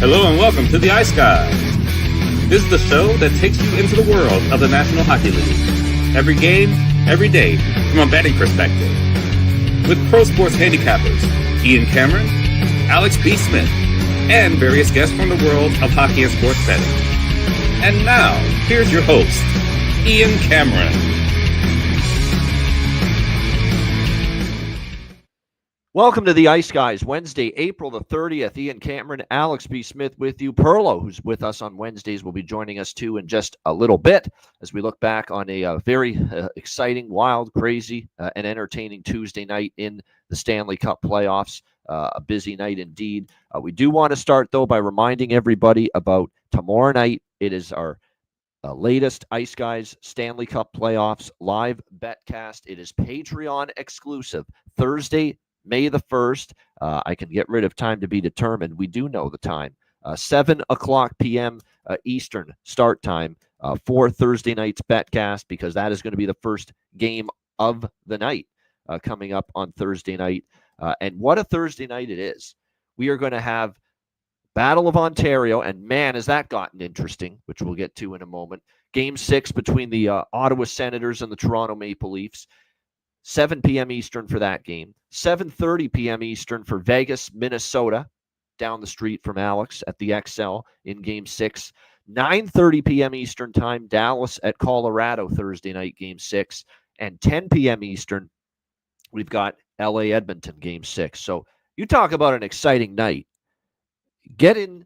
Hello and welcome to the Ice Guys. This is the show that takes you into the world of the National Hockey League. Every game, every day, from a betting perspective. With pro sports handicappers, Ian Cameron, Alex B. Smith, and various guests from the world of hockey and sports betting. And now, here's your host, Ian Cameron. Welcome to the Ice Guys, Wednesday, April the 30th. Ian Cameron, Alex B. Smith with you. Perlo, who's with us on Wednesdays, will be joining us too in just a little bit as we look back on a very exciting, wild, crazy, and entertaining Tuesday night in the Stanley Cup playoffs. A busy night indeed. We do want to start, though, by reminding everybody about tomorrow night. It is our latest Ice Guys Stanley Cup playoffs live betcast. It is Patreon exclusive. Thursday, May the 1st, I can get rid of time to be determined. We do know the time. 7 o'clock p.m. Eastern start time for Thursday night's betcast, because that is going to be the first game of the night coming up on Thursday night. And what a Thursday night it is. We are going to have Battle of Ontario, and man, has that gotten interesting, which we'll get to in a moment. Game 6 between the Ottawa Senators and the Toronto Maple Leafs. 7 p.m. Eastern for that game. 7:30 p.m. Eastern for Vegas, Minnesota, down the street from Alex at the XL in Game 6. 9:30 p.m. Eastern time, Dallas at Colorado, Thursday night, Game 6. And 10 p.m. Eastern, we've got LA Edmonton, Game 6. So you talk about an exciting night. Get in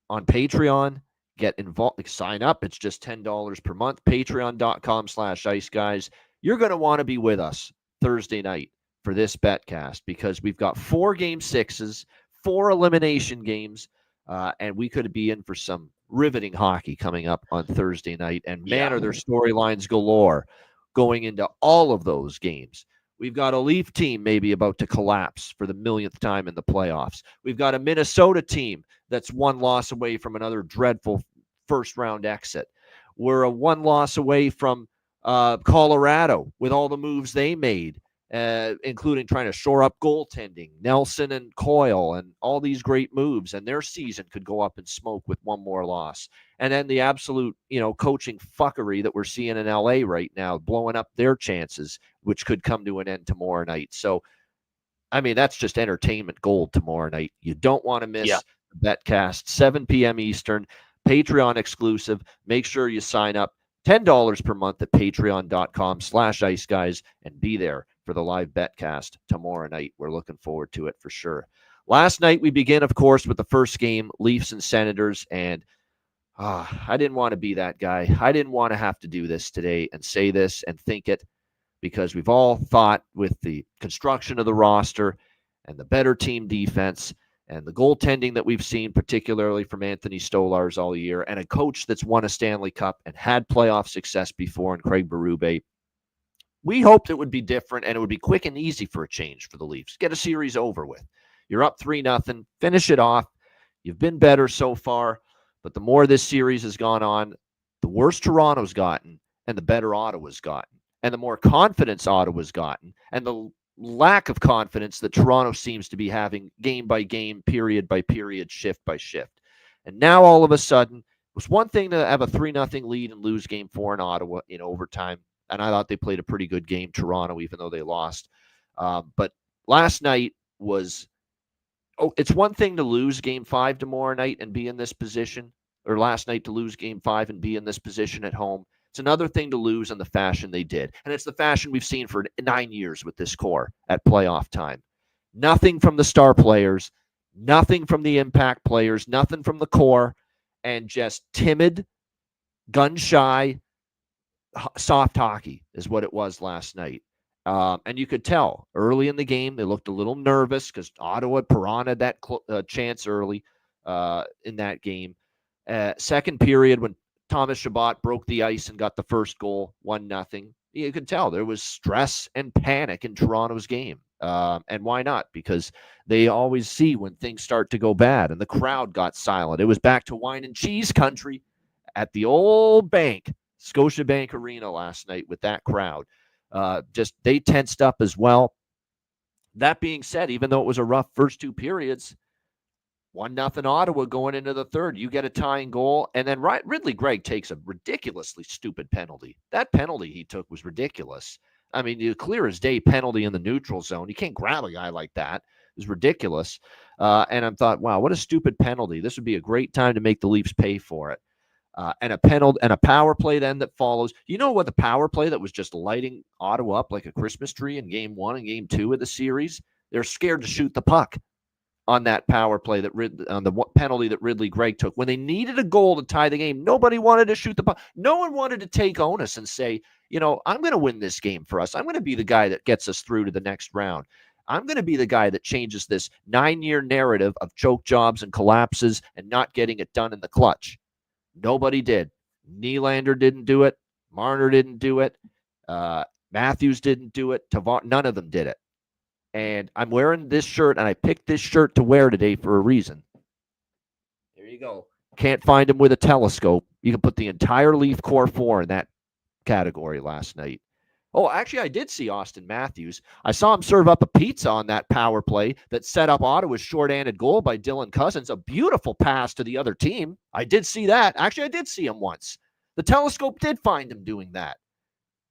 on Patreon. Get involved. Sign up. It's just $10 per month. Patreon.com/IceGuys. You're going to want to be with us Thursday night for this betcast, because we've got 4 Game 6s, 4 elimination games, and we could be in for some riveting hockey coming up on Thursday night. And man, are there storylines galore going into all of those games. We've got a Leaf team maybe about to collapse for the millionth time in the playoffs. We've got a Minnesota team that's 1 loss away from another dreadful first-round exit. We're a 1 loss away from Colorado with all the moves they made, including trying to shore up goaltending, Nelson and Coyle, and all these great moves, and their season could go up in smoke with 1 more loss. And then the absolute, coaching fuckery that we're seeing in LA right now, blowing up their chances, which could come to an end tomorrow night. So, I mean, that's just entertainment gold tomorrow night. You don't want to miss the betcast, 7 p.m. Eastern, Patreon exclusive. Make sure you sign up. $10 per month at patreon.com/IceGuys, and be there for the live betcast tomorrow night. We're looking forward to it for sure. Last night, we begin, of course, with the first game, Leafs and Senators, and I didn't want to be that guy. I didn't want to have to do this today and say this and think it, because we've all thought with the construction of the roster and the better team defense and the goaltending that we've seen, particularly from Anthony Stolarz all year, and a coach that's won a Stanley Cup and had playoff success before in Craig Berube, we hoped it would be different and it would be quick and easy for a change for the Leafs. Get a series over with. You're up 3-0. Finish it off. You've been better so far, but the more this series has gone on, the worse Toronto's gotten and the better Ottawa's gotten, and the more confidence Ottawa's gotten, and the lack of confidence that Toronto seems to be having game by game, period by period, shift by shift. And now all of a sudden, it was one thing to have a 3-0 lead and lose Game 4 in Ottawa in overtime. And I thought they played a pretty good game, Toronto, even though they lost. But last night was, it's one thing to lose Game 5 tomorrow night and be in this position, or last night to lose Game 5 and be in this position at home. It's another thing to lose in the fashion they did. And it's the fashion we've seen for 9 years with this core at playoff time. Nothing from the star players, nothing from the impact players, nothing from the core, and just timid, gun-shy, soft hockey is what it was last night. And you could tell early in the game, they looked a little nervous because Ottawa, Perron had that chance early in that game. Second period, when Thomas Chabot broke the ice and got the first goal, 1-0. You could tell there was stress and panic in Toronto's game. And why not? Because they always see when things start to go bad, and the crowd got silent. It was back to wine and cheese country at the old bank, Scotiabank Arena last night with that crowd. Just they tensed up as well. That being said, even though it was a rough first 2 periods, 1-0 Ottawa going into the third. You get a tying goal, and then Ridley Gregg takes a ridiculously stupid penalty. That penalty he took was ridiculous. I mean, you clear as day penalty in the neutral zone. You can't grab a guy like that. It was ridiculous. And I thought, wow, what a stupid penalty. This would be a great time to make the Leafs pay for it. And a penalty and a power play then that follows. You know what? The power play that was just lighting Ottawa up like a Christmas tree in Game 1 and Game 2 of the series. They're scared to shoot the puck on that power play on the penalty that Ridley Gregg took. When they needed a goal to tie the game, nobody wanted to shoot the puck. No one wanted to take onus and say, I'm going to win this game for us. I'm going to be the guy that gets us through to the next round. I'm going to be the guy that changes this 9-year narrative of choke jobs and collapses and not getting it done in the clutch. Nobody did. Nylander didn't do it. Marner didn't do it. Matthews didn't do it. None of them did it. And I'm wearing this shirt, and I picked this shirt to wear today for a reason. There you go. Can't find him with a telescope. You can put the entire Leaf Core 4 in that category last night. Oh, actually, I did see Austin Matthews. I saw him serve up a pizza on that power play that set up Ottawa's short-handed goal by Dylan Cousins. A beautiful pass to the other team. I did see that. Actually, I did see him once. The telescope did find him doing that.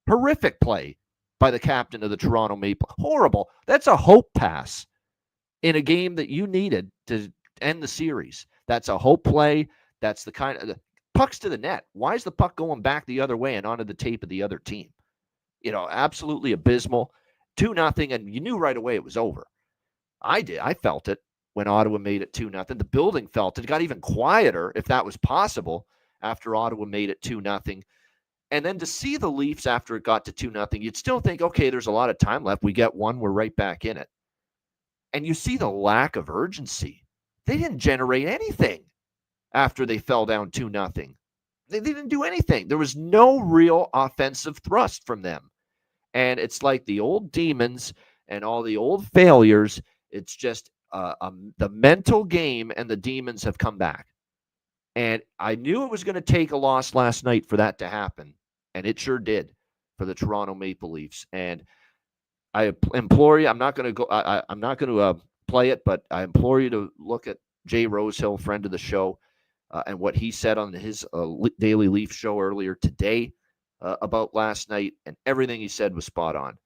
Horrific play by the captain of the Toronto Maple. Horrible. That's a hope pass in a game that you needed to end the series. That's a hope play. That's the kind of the puck's to the net. Why is the puck going back the other way and onto the tape of the other team? Absolutely abysmal. 2-0, and you knew right away it was over. I did. I felt it when Ottawa made it 2-0. The building felt it. It got even quieter, if that was possible, after Ottawa made it 2-0. And then to see the Leafs after it got to 2-0, you'd still think, okay, there's a lot of time left. We get one, we're right back in it. And you see the lack of urgency. They didn't generate anything after they fell down 2-0. They didn't do anything. There was no real offensive thrust from them. And it's like the old demons and all the old failures. It's just the mental game, and the demons have come back. And I knew it was going to take a loss last night for that to happen. And it sure did for the Toronto Maple Leafs. And I implore you, I'm not going to play it, but I implore you to look at Jay Rosehill, friend of the show, and what he said on his Daily Leaf show earlier today about last night, and everything he said was spot on.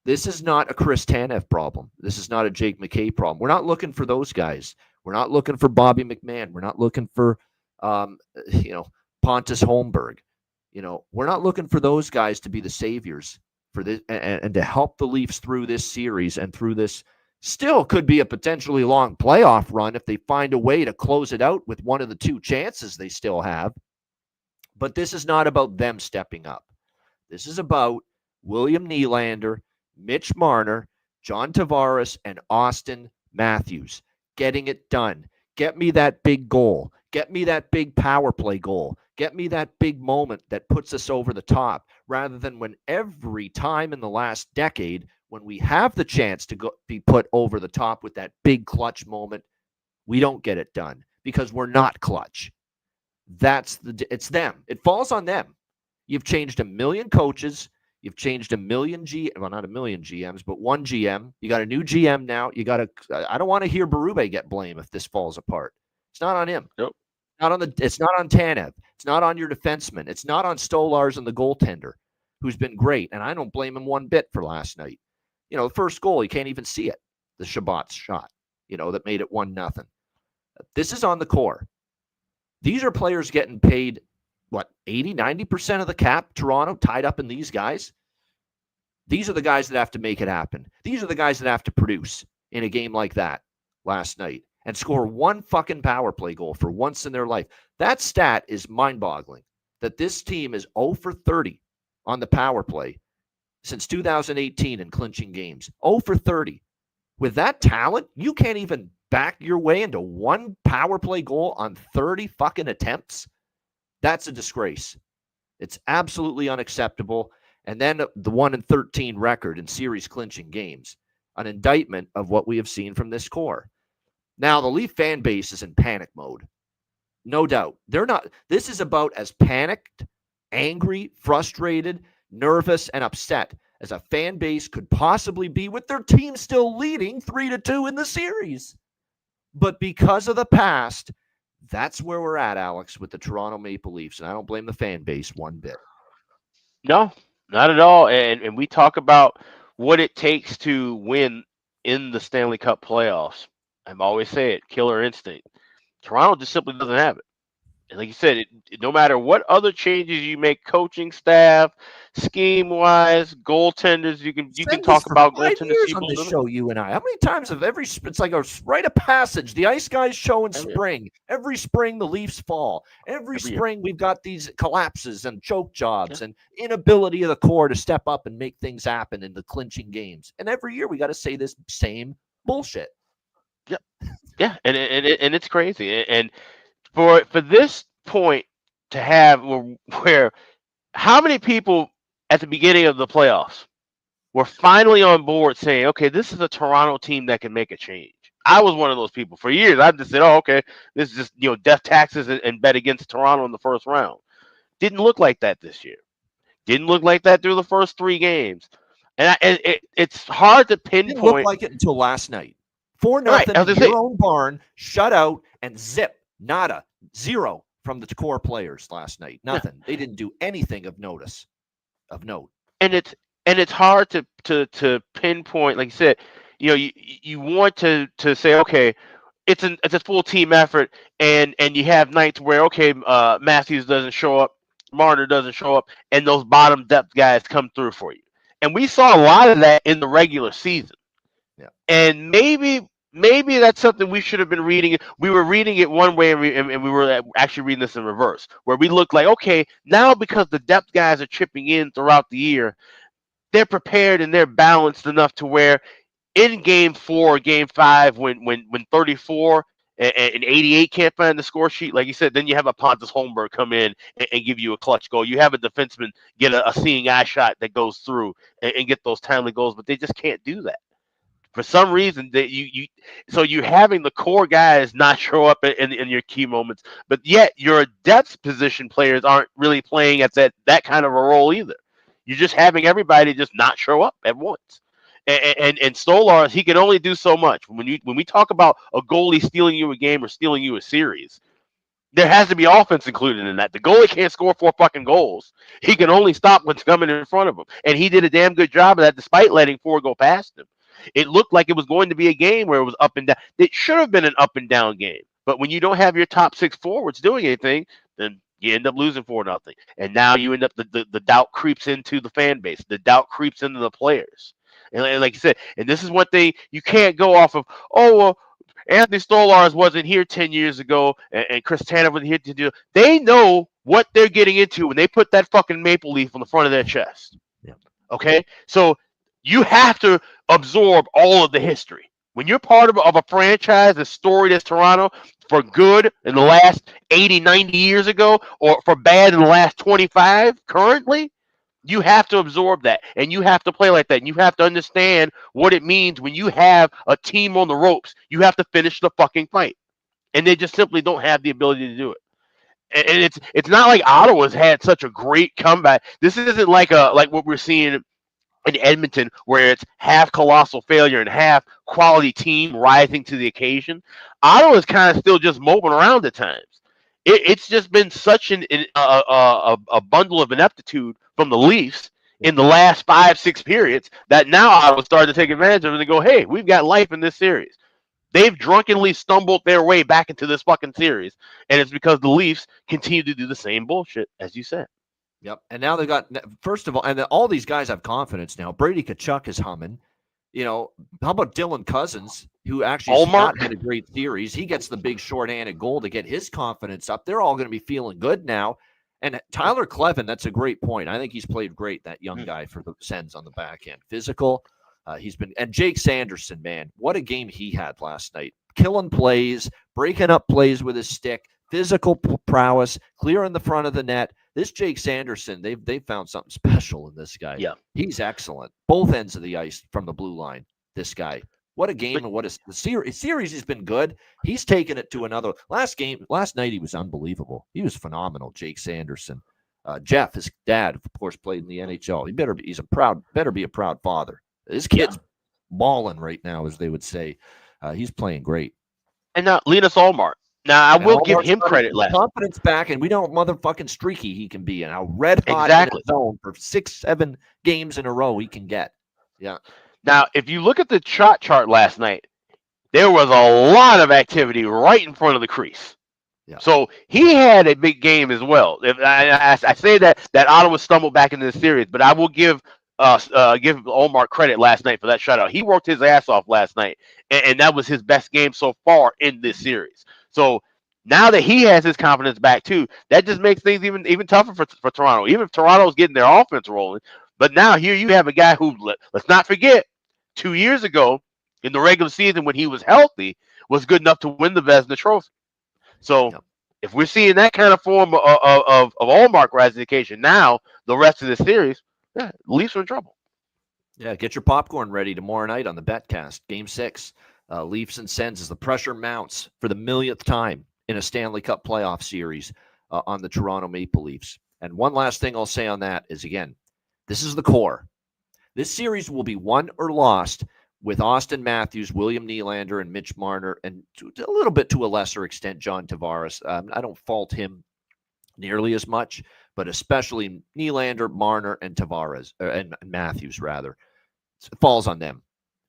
This is not a Chris Tanev problem. This is not a Jake McKay problem. We're not looking for those guys. We're not looking for Bobby McMahon. We're not looking for, Pontus Holmberg. We're not looking for those guys to be the saviors for this and to help the Leafs through this series and through this still could be a potentially long playoff run if they find a way to close it out with one of the two chances they still have. But this is not about them stepping up. This is about William Nylander, Mitch Marner, John Tavares, and Austin Matthews getting it done. Get me that big goal. Get me that big power play goal. Get me that big moment that puts us over the top, rather than when every time in the last decade, when we have the chance to be put over the top with that big clutch moment, we don't get it done because we're not clutch. It's them. It falls on them. You've changed a million coaches. You've changed not a million GMs, but one GM. You got a new GM now. I don't want to hear Berube get blamed if this falls apart. It's not on him. Nope. It's not on Tanev. It's not on your defenseman. It's not on Stolars and the goaltender, who's been great. And I don't blame him one bit for last night. The first goal, you can't even see it. The Shabbat shot, that made it 1-0. This is on the core. These are players getting paid, 80, 90% of the cap, Toronto, tied up in these guys. These are the guys that have to make it happen. These are the guys that have to produce in a game like that last night and score one fucking power play goal for once in their life. That stat is mind-boggling, that this team is 0 for 30 on the power play since 2018 in clinching games. 0 for 30. With that talent, you can't even back your way into one power play goal on 30 fucking attempts. That's a disgrace. It's absolutely unacceptable. And then the 1-13 record in series clinching games, an indictment of what we have seen from this core. Now, the Leaf fan base is in panic mode. No doubt. This is about as panicked, angry, frustrated, nervous, and upset as a fan base could possibly be with their team still leading 3-2 in the series. But because of the past, that's where we're at, Alex, with the Toronto Maple Leafs. And I don't blame the fan base one bit. No, not at all. And we talk about what it takes to win in the Stanley Cup playoffs. I've always said killer instinct. Toronto just simply doesn't have it. And like you said, no matter what other changes you make, coaching staff, scheme wise, goaltenders, you can talk about goaltenders on this show. You and I, how many times have it's like a rite of passage? The Ice Guys show in spring. Every spring the Leafs fall. Every spring we've got these collapses and choke jobs and inability of the core to step up and make things happen in the clinching games. And every year we got to say this same bullshit. Yeah, and it's crazy. And for this point to have where how many people at the beginning of the playoffs were finally on board saying, okay, this is a Toronto team that can make a change. I was one of those people. For years, I just said, oh, okay, this is just, death taxes and bet against Toronto in the first round. Didn't look like that this year. Didn't look like that through the first 3 games. And it's hard to pinpoint. Didn't look like it until last night. 4-0 in your own barn, shut out, and zip. Nada. 0 from the core players last night. Nothing. They didn't do anything of note. And it's hard to pinpoint. Like you said, you want to say, okay, it's a full team effort, and you have nights where Matthews doesn't show up, Marner doesn't show up, and those bottom depth guys come through for you. And we saw a lot of that in the regular season. Yeah. And maybe that's something we should have been reading. We were reading it one way, and we were actually reading this in reverse, where we looked like, okay, now because the depth guys are chipping in throughout the year, they're prepared and they're balanced enough to where in game 4 or game 5, when 34 and 88 can't find the score sheet, like you said, then you have a Pontus Holmberg come in and give you a clutch goal. You have a defenseman get a seeing eye shot that goes through and get those timely goals, but they just can't do that. For some reason, that so you're having the core guys not show up in your key moments, but yet your depth position players aren't really playing at that kind of a role either. You're just having everybody just not show up at once. And Stolarz, he can only do so much. When we talk about a goalie stealing you a game or stealing you a series, there has to be offense included in that. The goalie can't score 4 fucking goals. He can only stop what's coming in front of him, and he did a damn good job of that, despite letting 4 go past him. It looked like it was going to be a game where it was up and down. It should have been an up and down game. But when you don't have your top 6 forwards doing anything, then you end up losing 4-0. And now you end up, the doubt creeps into the fan base. The doubt creeps into the players. And like you said, and this is one thing you can't go off of, Anthony Stolarz wasn't here 10 years ago, and Chris Tanev wasn't here to do. They know what they're getting into when they put that fucking maple leaf on the front of their chest. Yeah. Okay? So you have to absorb all of the history. When you're part of a franchise as storied as Toronto, for good in the last 80, 90 years ago, or for bad in the last 25 currently, you have to absorb that, and you have to play like that, and you have to understand what it means when you have a team on the ropes. You have to finish the fucking fight, and they just simply don't have the ability to do it. And it's not like Ottawa's had such a great comeback. This isn't like what we're seeing in Edmonton, where it's half colossal failure and half quality team rising to the occasion. Ottawa's kind of still just moping around at times. It's just been such a bundle of ineptitude from the Leafs in the last 5-6 periods that now Ottawa started to take advantage of it and go, hey, we've got life in this series. They've drunkenly stumbled their way back into this fucking series, and it's because the Leafs continue to do the same bullshit, as you said. Yep. And now they've got, first of all, and all these guys have confidence now. Brady Tkachuk is humming. How about Dylan Cousins, who actually has not had a great series? He gets the big shorthanded goal to get his confidence up. They're all going to be feeling good now. And Tyler Clevin, that's a great point. I think he's played great, that young guy for the Sens on the back end. Physical. And Jake Sanderson, man, what a game he had last night. Killing plays, breaking up plays with his stick, physical prowess, clearing the front of the net. This Jake Sanderson, they've found something special in this guy. Yeah. He's excellent. Both ends of the ice from the blue line, this guy. What a game, and what the series has been good. He's taken it to another. Last night he was unbelievable. He was phenomenal, Jake Sanderson. Jeff, his dad, of course, played in the NHL. Better be a proud father. His kid's balling right now, as they would say. He's playing great. And now Linus Allmark. Now I And will give Allmark's him got credit his last. confidence back, and we know how motherfucking streaky he can be and how red hot in Exactly. his zone for 6-7 games in a row he can get. Yeah. Now, if you look at the shot chart last night, there was a lot of activity right in front of the crease. Yeah. So he had a big game as well. If I say that Ottawa stumbled back into the series, but I will give Omar credit last night for that shutout. He worked his ass off last night, and that was his best game so far in this series. So now that he has his confidence back too, that just makes things even tougher for Toronto. Even if Toronto's getting their offense rolling, but now here you have a guy who, let's not forget, 2 years ago in the regular season when he was healthy, was good enough to win the Vezina Trophy. So Yep. if we're seeing that kind of form of Allmark rise to the occasion now, the rest of the series, Leafs are in trouble. Yeah, get your popcorn ready tomorrow night on the Betcast. Game 6, Leafs and Sens as the pressure mounts for the millionth time in a Stanley Cup playoff series on the Toronto Maple Leafs. And one last thing I'll say on that is, again, this is the core. This series will be won or lost with Austin Matthews, William Nylander, and Mitch Marner, and a little bit to a lesser extent, John Tavares. I don't fault him nearly as much, but especially Nylander, Marner, and Tavares, and Matthews, rather. It falls on them.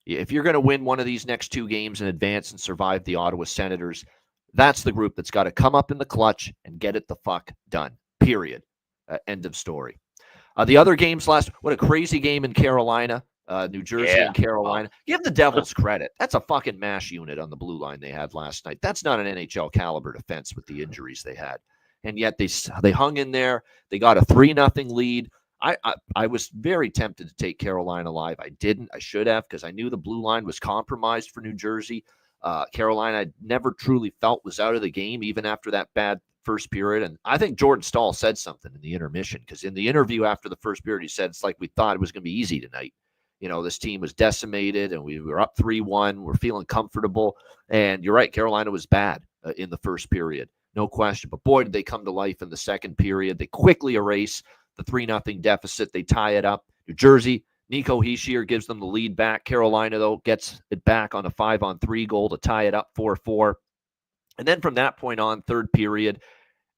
If you're going to win one of these next 2 games and advance and survive the Ottawa Senators, that's the group that's got to come up in the clutch and get it the fuck done. Period. End of story. The other games what a crazy game in Carolina. New Jersey and Carolina. Give the Devils credit. That's a fucking mash unit on the blue line they had last night. That's not an NHL caliber defense with the injuries they had. And yet they hung in there. They got a 3-0 lead. I was very tempted to take Carolina live. I didn't. I should have, because I knew the blue line was compromised for New Jersey. Carolina, I never truly felt was out of the game, even after that bad first period. And I think Jordan Stahl said something in the intermission, because in the interview after the first period, he said, it's like we thought it was going to be easy tonight. You know, this team was decimated, and we were up 3-1. We're feeling comfortable. And you're right, Carolina was bad in the first period. No question. But boy, did they come to life in the second period. They quickly erase the 3-0 deficit. They tie it up. New Jersey, Nico Hischier gives them the lead back. Carolina, though, gets it back on a 5-on-3 goal to tie it up 4-4. And then from that point on, third period,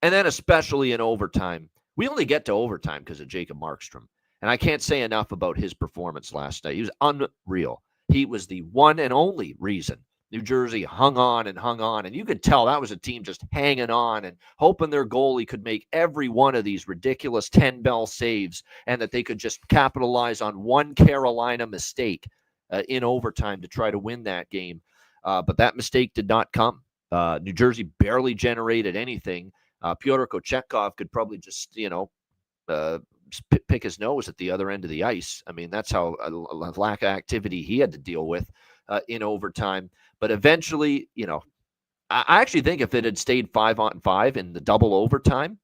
and then especially in overtime, we only get to overtime because of Jacob Marstrom. And I can't say enough about his performance last night. He was unreal. He was the one and only reason New Jersey hung on. And you could tell that was a team just hanging on and hoping their goalie could make every one of these ridiculous 10-bell saves and that they could just capitalize on one Carolina mistake in overtime to try to win that game. But that mistake did not come. New Jersey barely generated anything. Pyotr Kochetkov could probably just, pick his nose at the other end of the ice. I mean, that's how a lack of activity he had to deal with in overtime. But eventually, I actually think if it had stayed 5-on-5 in the double overtime,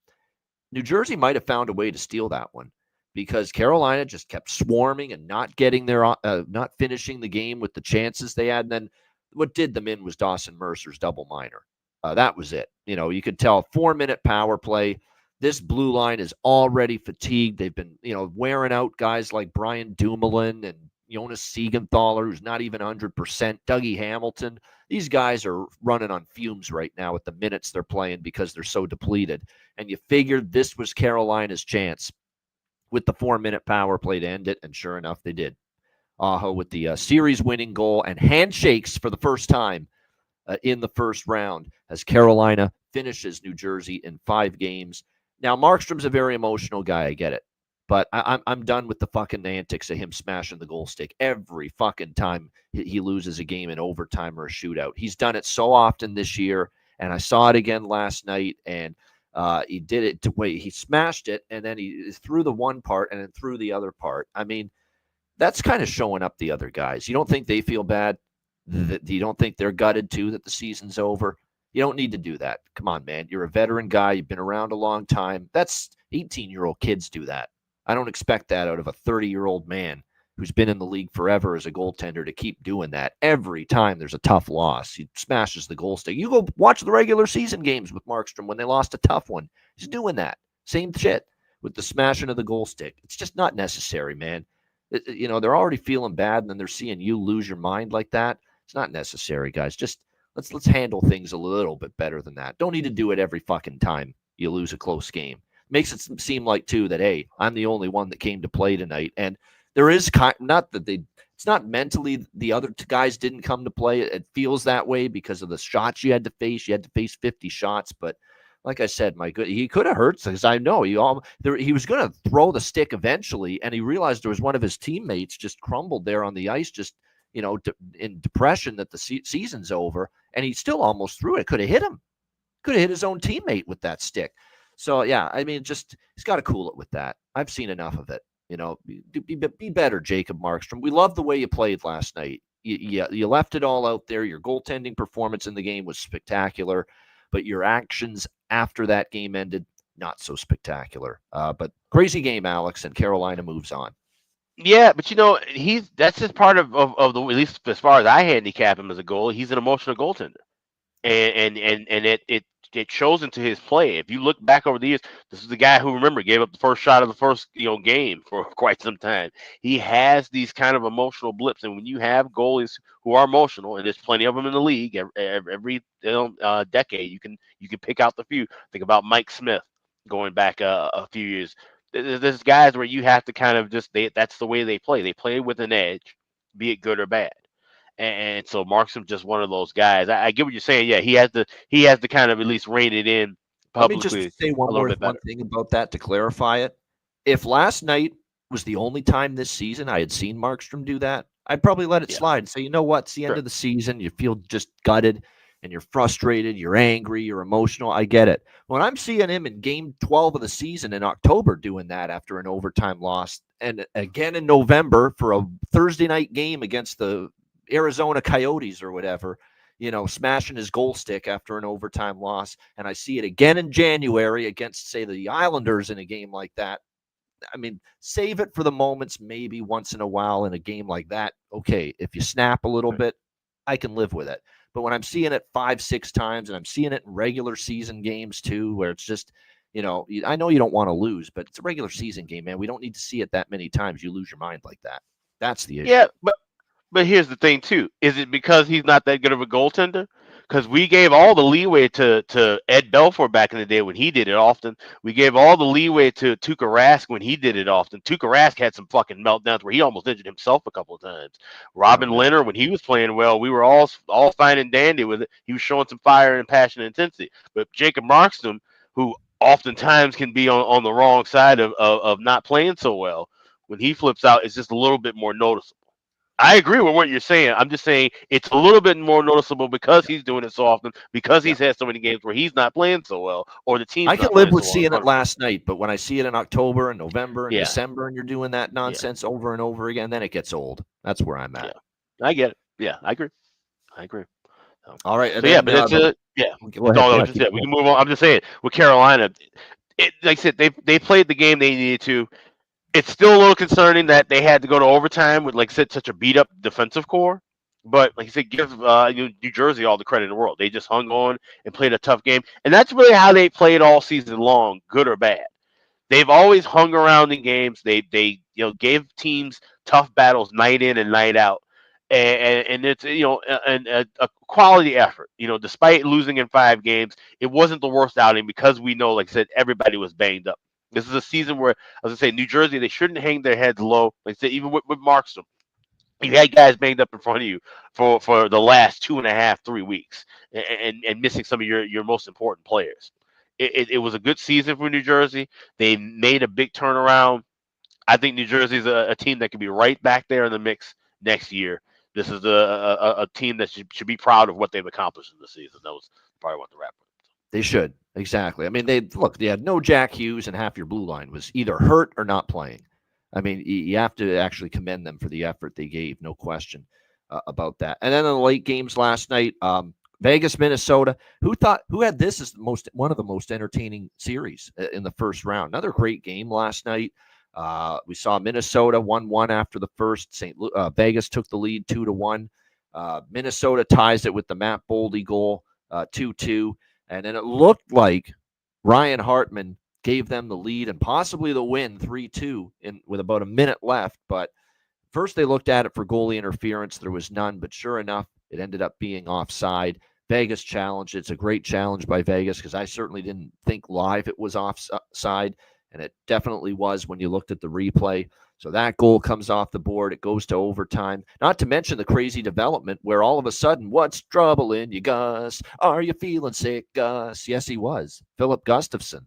New Jersey might have found a way to steal that one, because Carolina just kept swarming and not getting not finishing the game with the chances they had. And then what did them in was Dawson Mercer's double minor. That was it. You could tell 4-minute power play. This blue line is already fatigued. They've been, wearing out guys like Brian Dumoulin and Jonas Siegenthaler, who's not even 100%, Dougie Hamilton. These guys are running on fumes right now with the minutes they're playing because they're so depleted. And you figured this was Carolina's chance with the 4-minute power play to end it, and sure enough, they did. Aho with the series-winning goal and handshakes for the first time in the first round as Carolina finishes New Jersey in 5 games. Now, Markstrom's a very emotional guy. I get it. But I'm done with the fucking antics of him smashing the goal stick every fucking time he loses a game in overtime or a shootout. He's done it so often this year, and I saw it again last night, and he did it he smashed it, and then he threw the one part and then threw the other part. I mean, that's kind of showing up the other guys. You don't think they feel bad? You don't think they're gutted too that the season's over? You don't need to do that. Come on, man. You're a veteran guy. You've been around a long time. That's 18-year-old kids do that. I don't expect that out of a 30-year-old man who's been in the league forever as a goaltender to keep doing that every time there's a tough loss. He smashes the goal stick. You go watch the regular season games with Markstrom when they lost a tough one. He's doing that. Same shit with the smashing of the goal stick. It's just not necessary, man. They're already feeling bad, and then they're seeing you lose your mind like that. It's not necessary, guys. Just let's handle things a little bit better than that. Don't need to do it every fucking time you lose a close game. Makes it seem like too that, hey, I'm the only one that came to play tonight, and there is not that it's not mentally the other guys didn't come to play. It feels that way because of the shots you had to face. You had to face 50 shots, but like I said, he could have hurt because I know he was going to throw the stick eventually, and he realized there was one of his teammates just crumbled there on the ice, just in depression that the season's over, and he still almost threw it. Could have hit him. Could have hit his own teammate with that stick. So yeah, I mean, just he's got to cool it with that. I've seen enough of it. Be better, Jacob Marstrom. We love the way you played last night. You left it all out there. Your goaltending performance in the game was spectacular, but your actions after that game ended, not so spectacular. But crazy game, Alex, and Carolina moves on. Yeah, but that's just part of the, at least as far as I handicap him as a goalie, he's an emotional goaltender. And it shows into his play. If you look back over the years, this is the guy who, remember, gave up the first shot of the first game for quite some time. He has these kind of emotional blips, and when you have goalies who are emotional, and there's plenty of them in the league every decade, you can pick out the few. Think about Mike Smith going back a few years. There's guys where you have to kind of that's the way they play. They play with an edge, be it good or bad. And so Markstrom's just one of those guys. I get what you're saying. Yeah, he has to kind of at least rein it in publicly. Let me just say one thing about that to clarify it. If last night was the only time this season I had seen Markstrom do that, I'd probably let it slide and say, you know what, it's the end of the season. You feel just gutted and you're frustrated, you're angry, you're emotional. I get it. When I'm seeing him in game 12 of the season in October doing that after an overtime loss, and again in November for a Thursday night game against the Arizona Coyotes or whatever, smashing his goal stick after an overtime loss. And I see it again in January against, say, the Islanders in a game like that. I mean, save it for the moments, maybe once in a while in a game like that. Okay, if you snap a little bit, I can live with it. But when I'm seeing it 5-6 times, and I'm seeing it in regular season games too, where it's just, I know you don't want to lose, but it's a regular season game, man. We don't need to see it that many times. You lose your mind like that. That's the issue. Yeah, but here's the thing too. Is it because he's not that good of a goaltender? Because we gave all the leeway to Ed Belfour back in the day when he did it often. We gave all the leeway to Tuukka Rask when he did it often. Tuukka Rask had some fucking meltdowns where he almost injured himself a couple of times. Robin Leonard, when he was playing well, we were all fine and dandy with it. He was showing some fire and passion and intensity. But Jacob Markstrom, who oftentimes can be on the wrong side of not playing so well, when he flips out, it's just a little bit more noticeable. I agree with what you're saying. I'm just saying it's a little bit more noticeable because he's doing it so often, because he's had so many games where he's not playing so well, or the team. I can live with seeing it last night, but when I see it in October and November and December, and you're doing that nonsense over and over again, then it gets old. That's where I'm at. Yeah. I get it. Yeah, I agree. All right. So, but it's we can move on. I'm just saying with Carolina, like I said, they played the game they needed to. It's still a little concerning that they had to go to overtime with, like I said, such a beat-up defensive core. But like I said, give New Jersey all the credit in the world. They just hung on and played a tough game. And that's really how they played all season long, good or bad. They've always hung around in games. They gave teams tough battles night in and night out. And it's a quality effort. Despite losing in 5 games, it wasn't the worst outing because we know, like I said, everybody was banged up. This is a season where, I was going to say, New Jersey, they shouldn't hang their heads low. Like I said, even with Markstrom, you had guys banged up in front of you for the last 2.5, 3 weeks and missing some of your most important players. It was a good season for New Jersey. They made a big turnaround. I think New Jersey is a team that can be right back there in the mix next year. This is a team that should be proud of what they've accomplished in the season. That was probably what the wrap up. They should. Exactly. I mean, they had no Jack Hughes, and half your blue line was either hurt or not playing. I mean, you have to actually commend them for the effort they gave, no question about that. And then in the late games last night, Vegas, Minnesota. Who had this as one of the most entertaining series in the first round? Another great game last night. We saw Minnesota 1-1 after the first. Vegas took the lead 2-1. Minnesota ties it with the Matt Boldy goal 2-2. And then it looked like Ryan Hartman gave them the lead and possibly the win 3-2 with about a minute left. But first they looked at it for goalie interference. There was none, but sure enough, it ended up being offside. Vegas challenged. It's a great challenge by Vegas because I certainly didn't think live it was offside, and it definitely was when you looked at the replay. So that goal comes off the board. It goes to overtime. Not to mention the crazy development where all of a sudden, what's troubling you, Gus? Are you feeling sick, Gus? Yes, he was. Philip Gustafson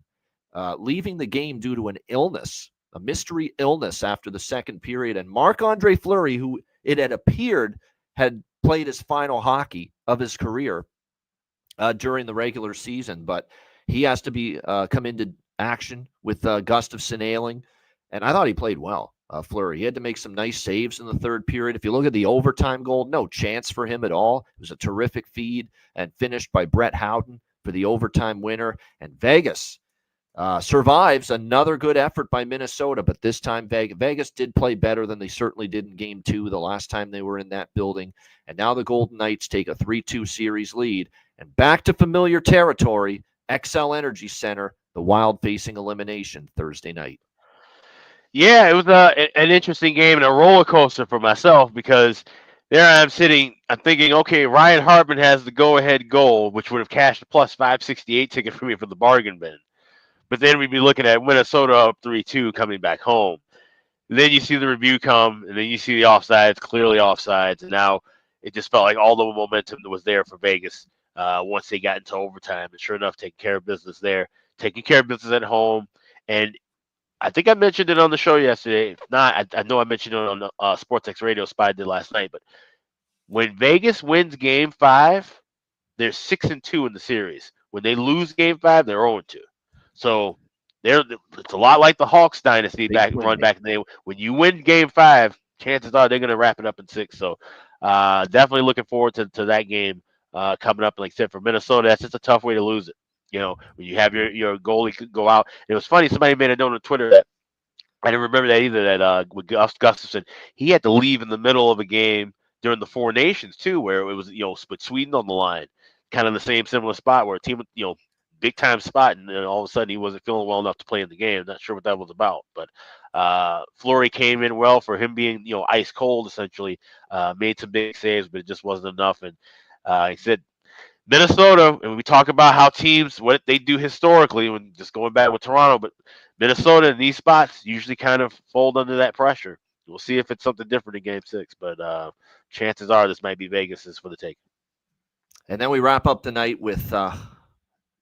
leaving the game due to an illness, a mystery illness after the second period. And Marc-Andre Fleury, who it had appeared had played his final hockey of his career during the regular season, but he has to be come into action with Gustafson ailing, and I thought he played well. Fleury, he had to make some nice saves in the third period. If you look at the overtime goal, no chance for him at all. It was a terrific feed and finished by Brett Howden for the overtime winner. And Vegas survives another good effort by Minnesota, but this time Vegas did play better than they certainly did in Game 2 the last time they were in that building. And now the Golden Knights take a 3-2 series lead. And back to familiar territory, XL Energy Center, the Wild facing elimination Thursday night. Yeah, it was an interesting game and a roller coaster for myself because there I'm sitting, I'm thinking, okay, Ryan Hartman has the go-ahead goal, which would have cashed a plus 568 ticket for me for the bargain bin. But then we'd be looking at Minnesota up 3-2 coming back home. And then you see the review come, and then you see the offsides, clearly offsides, and now it just felt like all the momentum that was there for Vegas once they got into overtime. And sure enough, taking care of business there, taking care of business at home. And I think I mentioned it on the show yesterday. If not, I know I mentioned it on the SportsX Radio Spy did last night. But when Vegas wins Game 5, they're 6-2 in the series. When they lose Game 5, they're 0-2. So it's a lot like the Hawks dynasty back in the day. When you win Game 5, chances are they're going to wrap it up in 6. So definitely looking forward to that game coming up. Like I said, for Minnesota, that's just a tough way to lose it. You know, when you have your goalie could go out. It was funny. Somebody made a note on Twitter that I didn't remember that either. That with Gustafson, he had to leave in the middle of a game during the Four Nations too, where it was with Sweden on the line, kind of the same similar spot where a team big time spot, and then all of a sudden he wasn't feeling well enough to play in the game. Not sure what that was about, but Fleury came in well for him being ice cold essentially. Made some big saves, but it just wasn't enough. And he said Minnesota, and we talk about how teams what they do historically when just going back with Toronto, but Minnesota in these spots usually kind of fold under that pressure. We'll see if it's something different in Game 6, but chances are this might be Vegas's for the taking. And then we wrap up the night with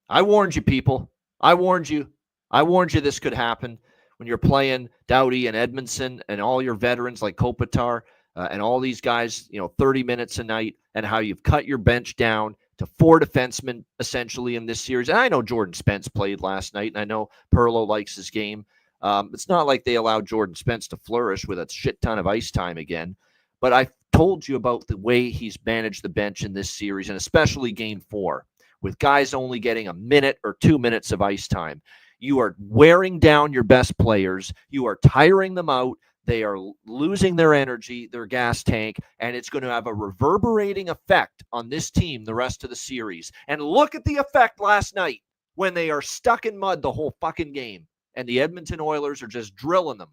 I warned you, people. I warned you this could happen when you're playing Doughty and Edmondson and all your veterans like Kopitar and all these guys, 30 minutes a night, and how you've cut your bench down to 4 defensemen essentially in this series. And I know Jordan Spence played last night, and I know Perlo likes his game. It's not like they allowed Jordan Spence to flourish with a shit ton of ice time again. But I told you about the way he's managed the bench in this series, and especially Game 4, with guys only getting a minute or 2 minutes of ice time. You are wearing down your best players. You are tiring them out. They are losing their energy, their gas tank, and it's going to have a reverberating effect on this team the rest of the series. And look at the effect last night when they are stuck in mud the whole fucking game, and the Edmonton Oilers are just drilling them.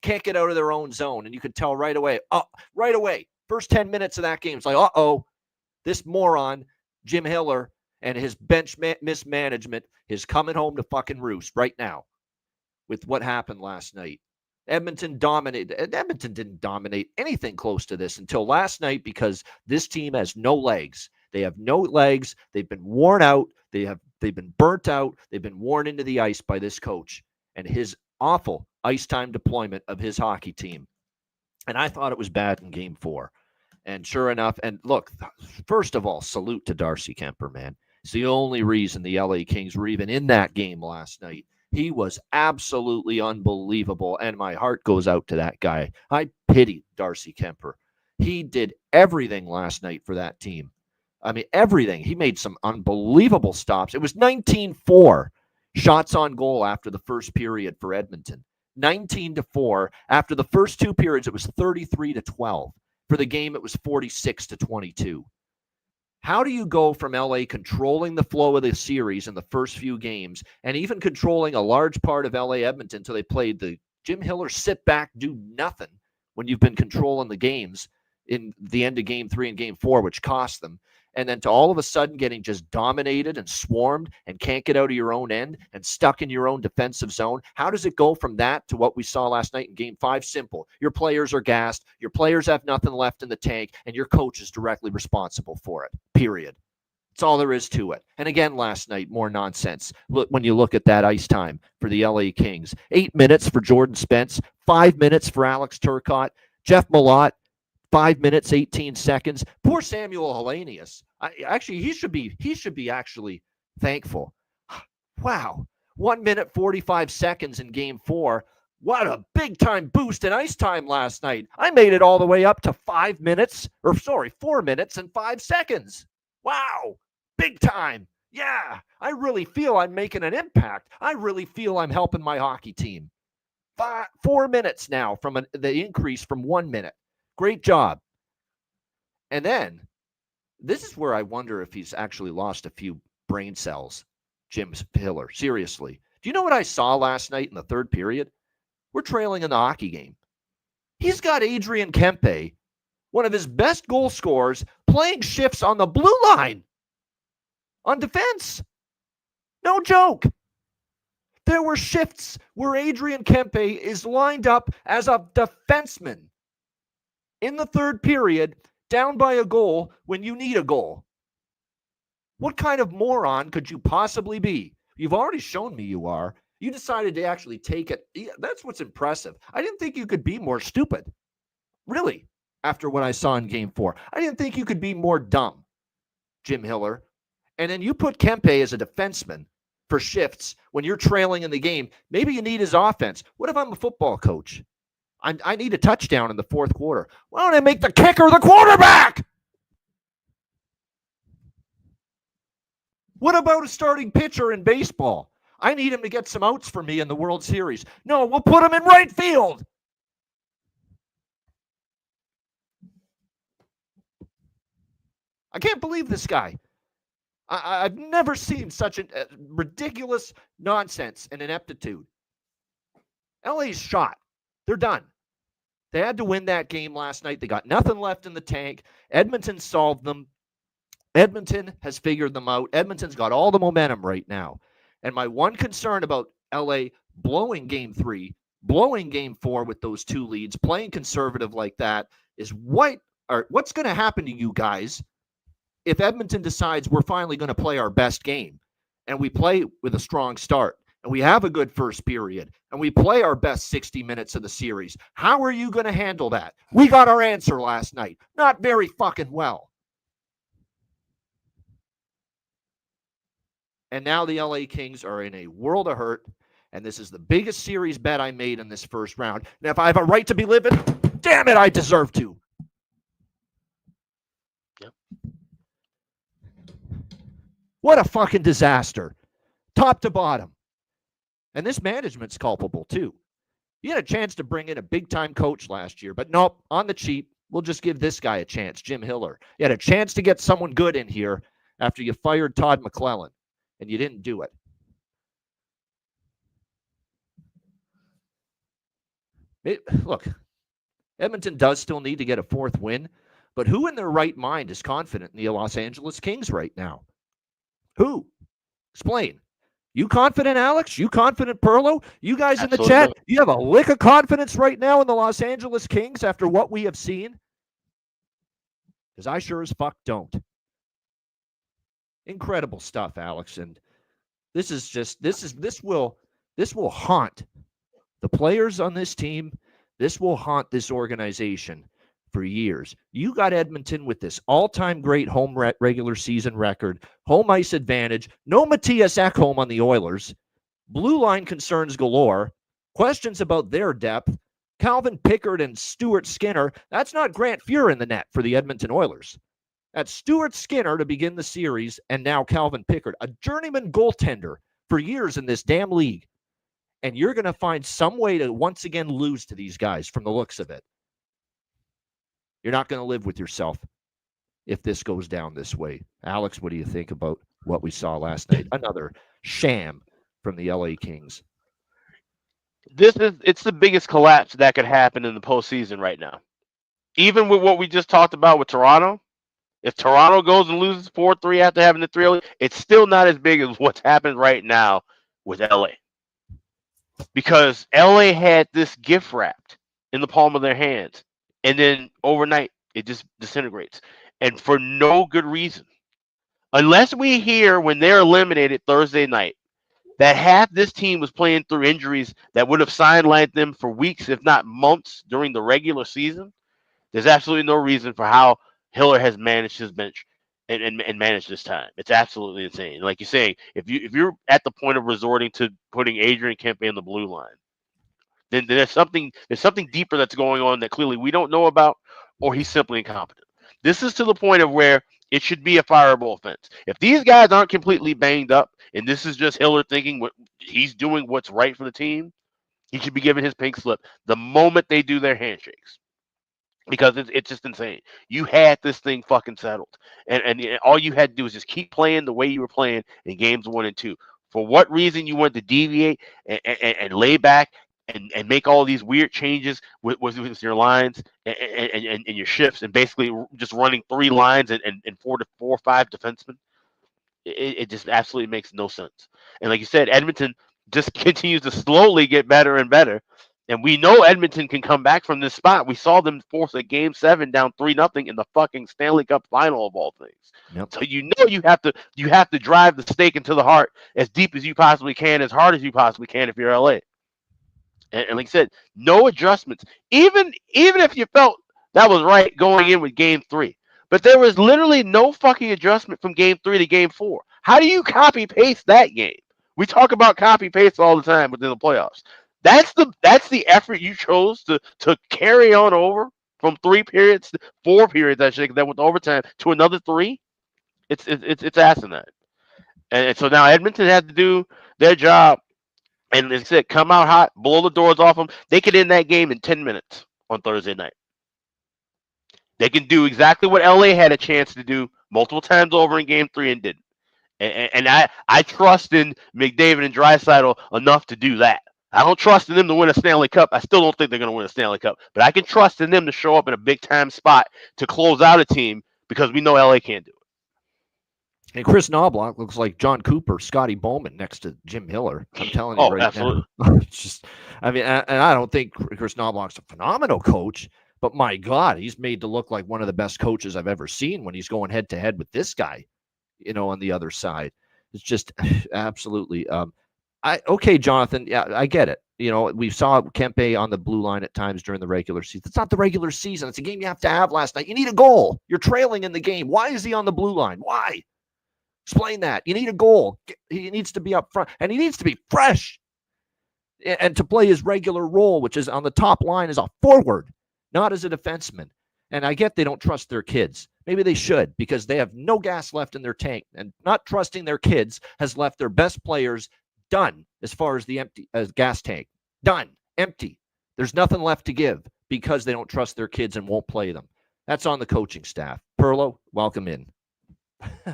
Can't get out of their own zone, and you could tell right away, first 10 minutes of that game, it's like, this moron, Jim Hiller, and his bench mismanagement is coming home to fucking roost right now with what happened last night. Edmonton dominated. Edmonton didn't dominate anything close to this until last night because this team has no legs. They have no legs. They've been worn out. They've been burnt out. They've been worn into the ice by this coach and his awful ice time deployment of his hockey team. And I thought it was bad in Game 4. And sure enough, and look, first of all, salute to Darcy Kemper, man. It's the only reason the LA Kings were even in that game last night. He was absolutely unbelievable, and my heart goes out to that guy. I pity Darcy Kemper. He did everything last night for that team. I mean, everything. He made some unbelievable stops. It was 19-4 shots on goal after the first period for Edmonton. 19-4. After the first 2 periods, it was 33-12. For the game, it was 46-22. How do you go from LA controlling the flow of the series in the first few games and even controlling a large part of LA Edmonton until they played the Jim Hiller sit back, do nothing when you've been controlling the games in the end of Game 3 and Game 4, which cost them. and then to all of a sudden getting just dominated and swarmed and can't get out of your own end and stuck in your own defensive zone. How does it go from that to what we saw last night in Game 5? Simple. Your players are gassed. Your players have nothing left in the tank, and your coach is directly responsible for it, period. That's all there is to it. And again, last night, more nonsense. Look, when you look at that ice time for the LA Kings, 8 minutes for Jordan Spence, 5 minutes for Alex Turcotte, Jeff Malott, 5 minutes, 18 seconds. Poor Samuel Hellenius. Actually, he should be actually thankful. Wow. 1 minute, 45 seconds in Game 4. What a big-time boost in ice time last night. I made it all the way up to 4 minutes and 5 seconds. Wow. Big time. Yeah. I really feel I'm making an impact. I really feel I'm helping my hockey team. 4 minutes now from the increase from 1 minute. Great job. And then, this is where I wonder if he's actually lost a few brain cells, Jim Hiller. Seriously. Do you know what I saw last night in the third period? We're trailing in the hockey game. He's got Adrian Kempe, one of his best goal scorers, playing shifts on the blue line on defense. No joke. There were shifts where Adrian Kempe is lined up as a defenseman in the third period, down by a goal when you need a goal. What kind of moron could you possibly be? You've already shown me you are. You decided to actually take it. That's what's impressive. I didn't think you could be more stupid. Really, after what I saw in Game 4. I didn't think you could be more dumb, Jim Hiller. And then you put Kempe as a defenseman for shifts when you're trailing in the game. Maybe you need his offense. What if I'm a football coach? I need a touchdown in the fourth quarter. Why don't I make the kicker the quarterback? What about a starting pitcher in baseball? I need him to get some outs for me in the World Series. No, we'll put him in right field. I can't believe this guy. I've never seen such a ridiculous nonsense and ineptitude. LA's shot. They're done. They had to win that game last night. They got nothing left in the tank. Edmonton solved them. Edmonton has figured them out. Edmonton's got all the momentum right now. And my one concern about LA blowing Game 3, blowing Game 4 with those two leads, playing conservative like that, is what's going to happen to you guys if Edmonton decides we're finally going to play our best game and we play with a strong start and we have a good first period and we play our best 60 minutes of the series. How are you going to handle that? We got our answer last night. Not very fucking well. And now the LA Kings are in a world of hurt, and this is the biggest series bet I made in this first round. And if I have a right to be living, damn it, I deserve to. Yep. What a fucking disaster. Top to bottom. And this management's culpable, too. You had a chance to bring in a big-time coach last year, but nope, on the cheap, we'll just give this guy a chance, Jim Hiller. You had a chance to get someone good in here after you fired Todd McClellan, and you didn't do it. Look, Edmonton does still need to get a fourth win, but who in their right mind is confident in the Los Angeles Kings right now? Who? Explain. You confident, Alex? You confident, Perlo? You guys in the chat, you have a lick of confidence right now in the Los Angeles Kings after what we have seen? Because I sure as fuck don't. Incredible stuff, Alex. And this will haunt the players on this team. This will haunt this organization for years. You got Edmonton with this all-time great home regular season record, home ice advantage, no Matthias Ekholm on the Oilers, blue line concerns galore, questions about their depth, Calvin Pickard and Stuart Skinner. That's not Grant Fuhr in the net for the Edmonton Oilers. That's Stuart Skinner to begin the series, and now Calvin Pickard, a journeyman goaltender for years in this damn league. And you're going to find some way to once again lose to these guys from the looks of it. You're not going to live with yourself if this goes down this way. Alex, what do you think about what we saw last night? Another sham from the LA Kings. It's the biggest collapse that could happen in the postseason right now. Even with what we just talked about with Toronto, If Toronto goes and loses 4-3 after having the 3-0, it's still not as big as what's happened right now with LA. Because LA had this gift wrapped in the palm of their hands. And then overnight, it just disintegrates. And for no good reason. Unless we hear when they're eliminated Thursday night that half this team was playing through injuries that would have sidelined them for weeks, if not months, during the regular season, there's absolutely no reason for how Hiller has managed his bench and managed this time. It's absolutely insane. Like you're saying, if you're at the point of resorting to putting Adrian Kempe in the blue line, then there's something deeper that's going on that clearly we don't know about, or he's simply incompetent. This is to the point of where it should be a fireable offense. If these guys aren't completely banged up, and this is just Hiller thinking what he's doing what's right for the team, he should be given his pink slip the moment they do their handshakes. Because it's just insane. You had this thing fucking settled. And all you had to do was just keep playing the way you were playing in games 1 and 2. For what reason you wanted to deviate and lay back and make all these weird changes with your lines and your shifts and basically just running 3 lines and 4 or 5 defensemen, it just absolutely makes no sense. And like you said, Edmonton just continues to slowly get better and better. And we know Edmonton can come back from this spot. We saw them force a game 7 down 3-0 in the fucking Stanley Cup final of all things. Yep. So you know you have to drive the stake into the heart as deep as you possibly can, as hard as you possibly can if you're LA. And like I said, no adjustments. Even if you felt that was right going in with game 3. But there was literally no fucking adjustment from game 3 to game 4. How do you copy paste that game? We talk about copy paste all the time within the playoffs. That's the effort you chose to carry on over from 4 periods, actually, that went overtime to another 3. It's asinine. And so now Edmonton had to do their job, and as I said, come out hot, blow the doors off them. They could end that game in 10 minutes on Thursday night. They can do exactly what LA had a chance to do multiple times over in game 3 and didn't. And I trust in McDavid and Draisaitl enough to do that. I don't trust in them to win a Stanley Cup. I still don't think they're going to win a Stanley Cup. But I can trust in them to show up in a big-time spot to close out a team because we know LA can't do it. And Chris Knobloch looks like John Cooper, Scotty Bowman next to Jim Hiller. I'm telling you absolutely. Now. It's just, I mean, and I don't think Chris Knobloch's a phenomenal coach, but my God, he's made to look like one of the best coaches I've ever seen when he's going head-to-head with this guy, on the other side. It's just absolutely okay, Jonathan. Yeah, I get it. We saw Kempe on the blue line at times during the regular season. It's not the regular season. It's a game you have to have last night. You need a goal. You're trailing in the game. Why is he on the blue line? Why? Explain that. You need a goal. He needs to be up front, and he needs to be fresh and to play his regular role, which is on the top line as a forward, not as a defenseman. And I get they don't trust their kids. Maybe they should, because they have no gas left in their tank, and not trusting their kids has left their best players done as far as the empty gas tank. Done. Empty. There's nothing left to give because they don't trust their kids and won't play them. That's on the coaching staff. Perlo, welcome in.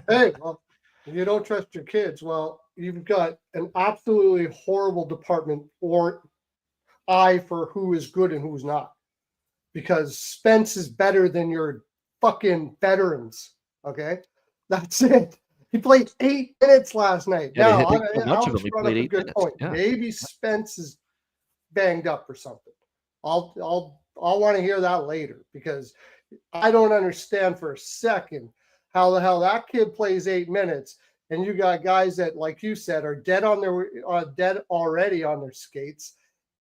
Hey, well, you don't trust your kids. Well, you've got an absolutely horrible department or eye for who is good and who's not. Because Spence is better than your fucking veterans. Okay? That's it. He played 8 minutes last night. Yeah, now, Alex brought up a good point. Yeah. Maybe Spence is banged up or something. I'll want to hear that later, because I don't understand for a second how the hell that kid plays 8 minutes, and you got guys that, like you said, are dead already on their skates,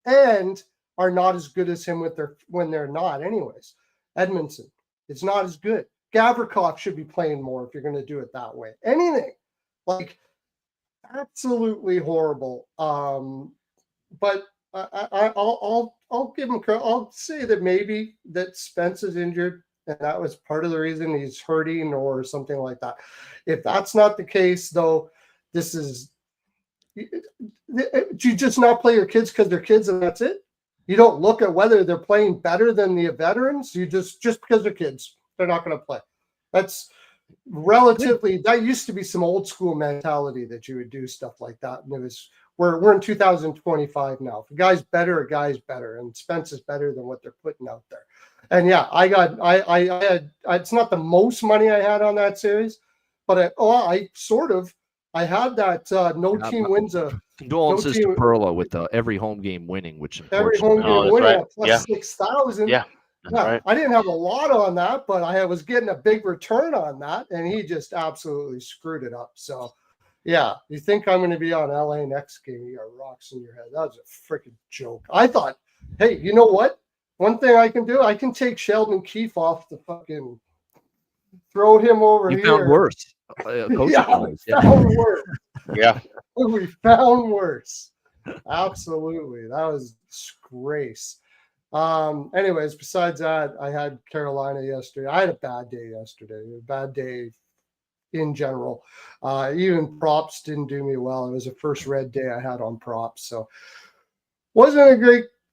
and are not as good as him when they're not. Anyways, Edmondson, it's not as good. Gavrikov should be playing more if you're going to do it that way. Anything like absolutely horrible. But I'll give him credit. I'll say that maybe that Spence is injured, and that was part of the reason he's hurting or something like that. If that's not the case, though, this is you just not play your kids because they're kids and that's it. You don't look at whether they're playing better than the veterans. You just because they're kids, they're not going to play. That's that used to be some old school mentality that you would do stuff like that. And it was, we're in 2025 now. If a guy's better, and Spence is better than what they're putting out there. And yeah, I had, it's not the most money I had on that series, but I had that no team wins a. Condolences to Perlo with every home game winning, which every home unfortunately. game winning right. at plus 6,000. Yeah. That's right. I didn't have a lot on that, but I was getting a big return on that, and he just absolutely screwed it up. So, yeah, you think I'm going to be on LA next game? You got rocks in your head. That was a freaking joke. I thought, hey, you know what? One thing I can do, I can take Sheldon Keefe off the fucking, throw him over here. You found worse. Found worse. Yeah. We found worse. Absolutely. That was disgrace. Anyways, besides that, I had Carolina yesterday. I had a bad day yesterday. A bad day in general. Even props didn't do me well. It was the first red day I had on props. So wasn't a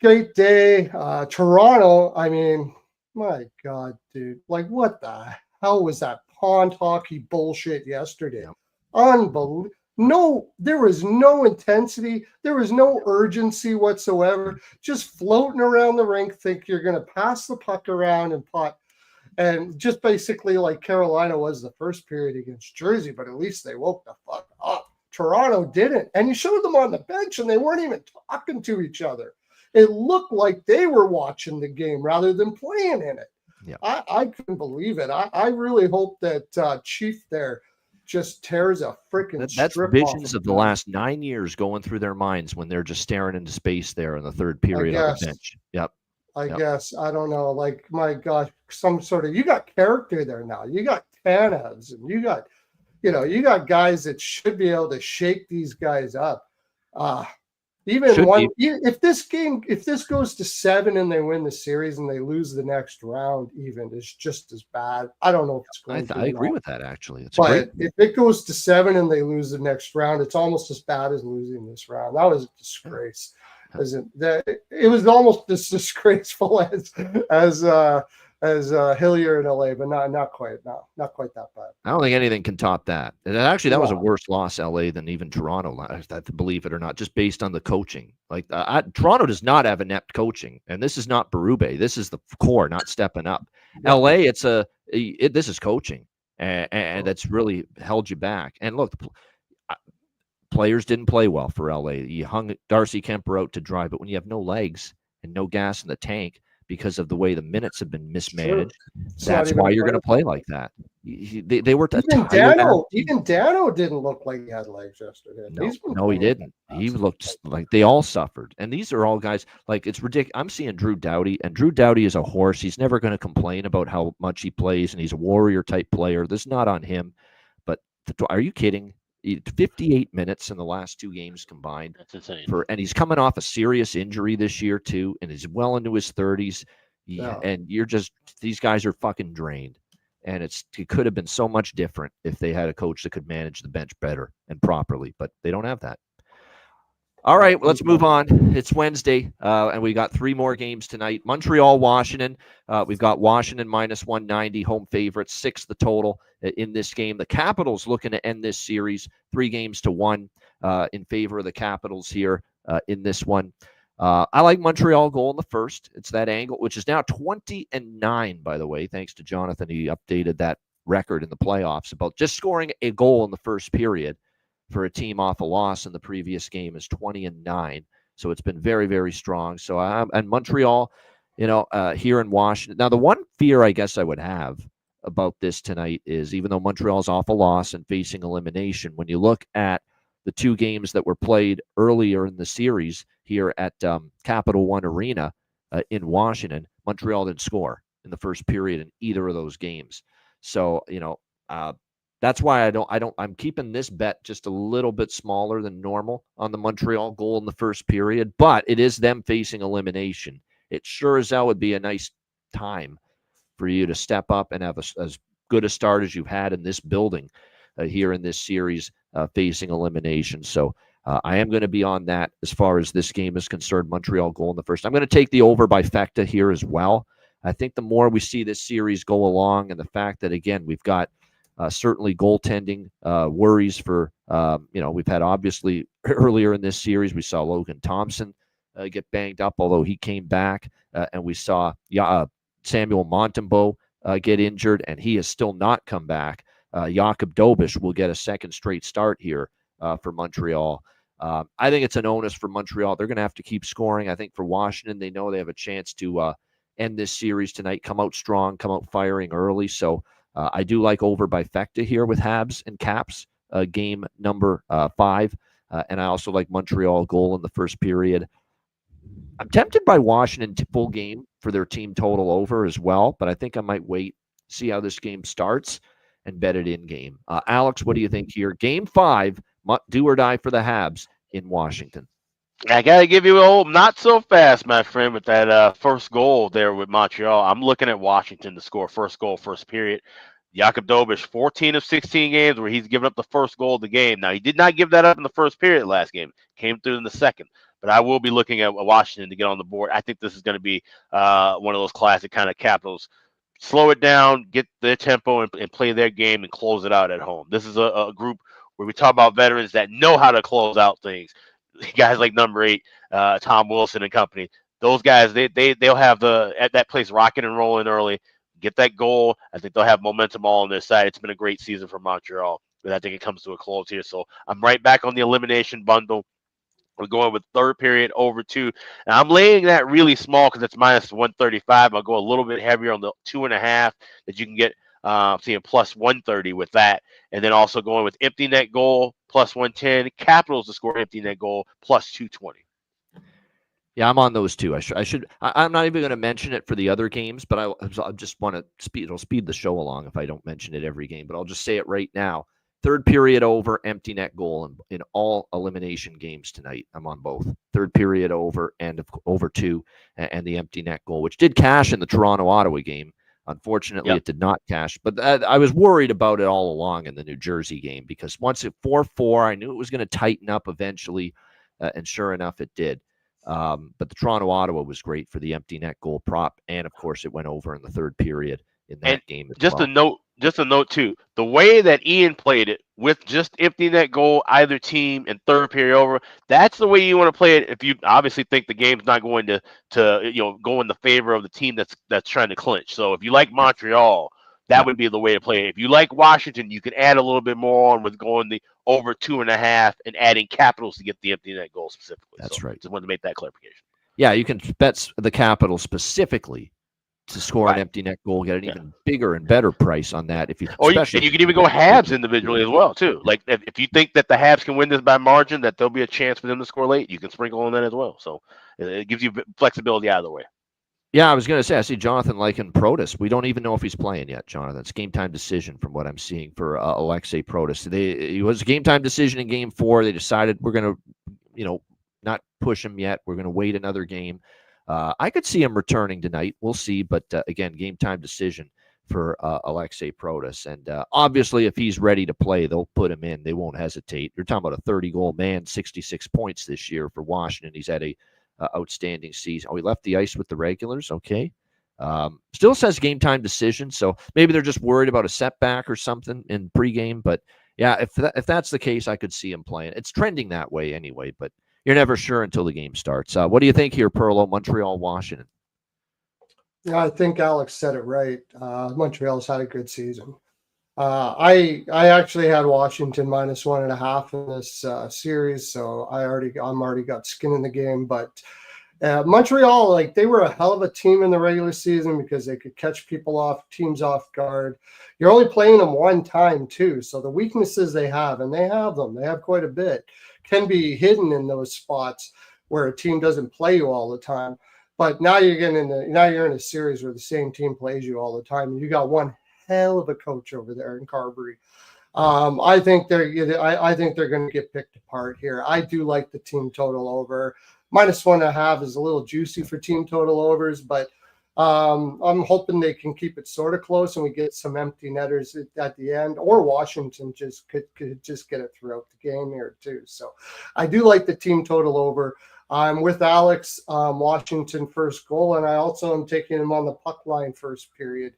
great day. Toronto, I mean, my God, dude. Like, what the hell was that pond hockey bullshit yesterday? Yeah. Unbelievable. No, there was no intensity. There was no urgency whatsoever. Just floating around the rink, think you're going to pass the puck around and pot. And just basically like Carolina was the first period against Jersey, but at least they woke the fuck up. Toronto didn't. And you showed them on the bench and they weren't even talking to each other. It looked like they were watching the game rather than playing in it. Yeah. I couldn't believe it. I really hope that Chief there just tears a freaking That's strip visions off of the last 9 years going through their minds when they're just staring into space there in the third period on the bench. Yep. I guess. I don't know. Like, my God, some sort of, you got character there now. You got Tanevs and you got guys that should be able to shake these guys up. If this goes to 7 and they win the series and they lose the next round, even it's just as bad. I don't know if it's going to. I agree with that, actually. But if it goes to 7 and they lose the next round, it's almost as bad as losing this round. That was a disgrace. It was almost as disgraceful as Hillier in LA, but not quite that bad. I don't think anything can top that. And actually, that was a worse loss LA than even Toronto, believe it or not, just based on the coaching. Like Toronto does not have inept coaching, and this is not Berube. This is the core, not stepping up. Yeah. LA, this is coaching, and that's really held you back. And look, players didn't play well for LA. You hung Darcy Kemper out to dry, but when you have no legs and no gas in the tank, because of the way the minutes have been mismanaged, that's why you're going to play like that. They were even Dano didn't look like he had legs yesterday. No, he didn't. He looked like they all suffered. And these are all guys, like, it's ridiculous. I'm seeing Drew Doughty, and Drew Doughty is a horse. He's never going to complain about how much he plays, and he's a warrior type player. This is not on him. But are you kidding? 58 minutes in the last 2 games combined. That's insane. And he's coming off a serious injury this year too, and he's well into his 30s. And these guys are fucking drained. And it could have been so much different if they had a coach that could manage the bench better and properly, but they don't have that. All right, let's move on. It's Wednesday, and we got 3 more games tonight. Montreal, Washington. We've got Washington minus 190, home favorites, 6 the total in this game. The Capitals looking to end this series 3-1 in favor of the Capitals here in this one. I like Montreal goal in the first. It's that angle, which is now 20-9, by the way, thanks to Jonathan. He updated that record in the playoffs about just scoring a goal in the first period for a team off a loss in the previous game is 20-9. So it's been very, very strong. So and Montreal, here in Washington. Now, the one fear I guess I would have about this tonight is, even though Montreal's off a loss and facing elimination, when you look at the 2 games that were played earlier in the series here at Capital One Arena in Washington, Montreal didn't score in the first period in either of those games. So, that's why I'm keeping this bet just a little bit smaller than normal on the Montreal goal in the first period, but it is them facing elimination. It sure as hell would be a nice time for you to step up and have as good a start as you've had in this building here in this series facing elimination. So I am going to be on that as far as this game is concerned. Montreal goal in the first. I'm going to take the over by Fecta here as well. I think the more we see this series go along, and the fact that, again, we've got certainly goaltending worries for, we've had, obviously, earlier in this series, we saw Logan Thompson get banged up, although he came back, and we saw Samuel Montembeault get injured, and he has still not come back. Jakob Dobish will get a second straight start here for Montreal. I think it's an onus for Montreal. They're going to have to keep scoring. I think for Washington, they know they have a chance to end this series tonight, come out strong, come out firing early. So I do like over by Fecta here with Habs and Caps, game number 5. And I also like Montreal goal in the first period. I'm tempted by Washington full game for their team total over as well, but I think I might wait, see how this game starts, and bet it in game. Alex, what do you think here? Game 5, do or die for the Habs in Washington. I got to give you a old not so fast, my friend, with that first goal there with Montreal. I'm looking at Washington to score first goal, first period. Jakob Dobish, 14 of 16 games where he's given up the first goal of the game. Now, he did not give that up in the first period last game. Came through in the second. But I will be looking at Washington to get on the board. I think this is going to be one of those classic kind of Capitals. Slow it down, get their tempo, and play their game and close it out at home. This is a group where we talk about veterans that know how to close out things. Guys like number 8, Tom Wilson and company. Those guys, they'll have that place rocking and rolling early. Get that goal. I think they'll have momentum all on their side. It's been a great season for Montreal, but I think it comes to a close here. So I'm right back on the elimination bundle. We're going with third period over 2. Now I'm laying that really small because it's minus 135. I'll go a little bit heavier on the 2.5 that you can get. Seeing plus 130 with that, and then also going with empty net goal plus 110. Capitals to score empty net goal plus 220. Yeah, I'm on those two. I'm not even going to mention it for the other games, but I just want to speed. It'll speed the show along if I don't mention it every game. But I'll just say it right now. Third period over, empty net goal in all elimination games tonight. I'm on both. Third period over and over 2, and the empty net goal, which did cash in the Toronto-Ottawa game. Unfortunately, It did not cash. But I was worried about it all along in the New Jersey game because once it 4-4, I knew it was going to tighten up eventually, and sure enough, it did. But the Toronto-Ottawa was great for the empty net goal prop, and of course, it went over in the third period in that game. Just a note too. The way that Ian played it with just empty net goal, either team, and third period over, that's the way you want to play it. If you obviously think the game's not going to go in the favor of the team that's trying to clinch. So if you like Montreal, that would be the way to play it. If you like Washington, you can add a little bit more on with going the over 2.5 and adding Capitals to get the empty net goal specifically. That's right. Just wanted to make that clarification. Yeah, you can bet the Capitals specifically to score an empty net goal, get an even bigger and better price on that. If you, and you can even go Habs individually as well too. Like if you think that the Habs can win this by margin, that there'll be a chance for them to score late, you can sprinkle on that as well. So it gives you flexibility out of the way. Yeah, I was going to say, I see Jonathan liking Protas. We don't even know if he's playing yet, Jonathan. It's game time decision from what I'm seeing for Alexei Protas. It was a game time decision in game 4. They decided we're going to, not push him yet. We're going to wait another game. I could see him returning tonight. We'll see. But again, game time decision for Alexei Protas. And obviously, if he's ready to play, they'll put him in. They won't hesitate. You're talking about a 30-goal man, 66 points this year for Washington. He's had a outstanding season. Oh, he left the ice with the regulars. Okay. Still says game time decision. So maybe they're just worried about a setback or something in pregame. But yeah, if that's the case, I could see him playing. It's trending that way anyway, but you're never sure until the game starts. What do you think here, Perlo, Montreal, Washington? Yeah, I think Alex said it right. Montreal's had a good season. I actually had Washington minus 1.5 in this series, so I'm already got skin in the game. But Montreal, they were a hell of a team in the regular season because they could catch teams off guard. You're only playing them one time too, so the weaknesses they have, and they have them, they have quite a bit, can be hidden in those spots where a team doesn't play you all the time. But now you're in a series where the same team plays you all the time, and you got one hell of a coach over there in Carberry. I think they're going to get picked apart here. I do like the team total over. Minus 1.5 is a little juicy for team total overs, but I'm hoping they can keep it sort of close and we get some empty netters at the end, or Washington could just get it throughout the game here too. So I do like the team total over. I'm with Alex, Washington first goal, and I also am taking him on the puck line first period.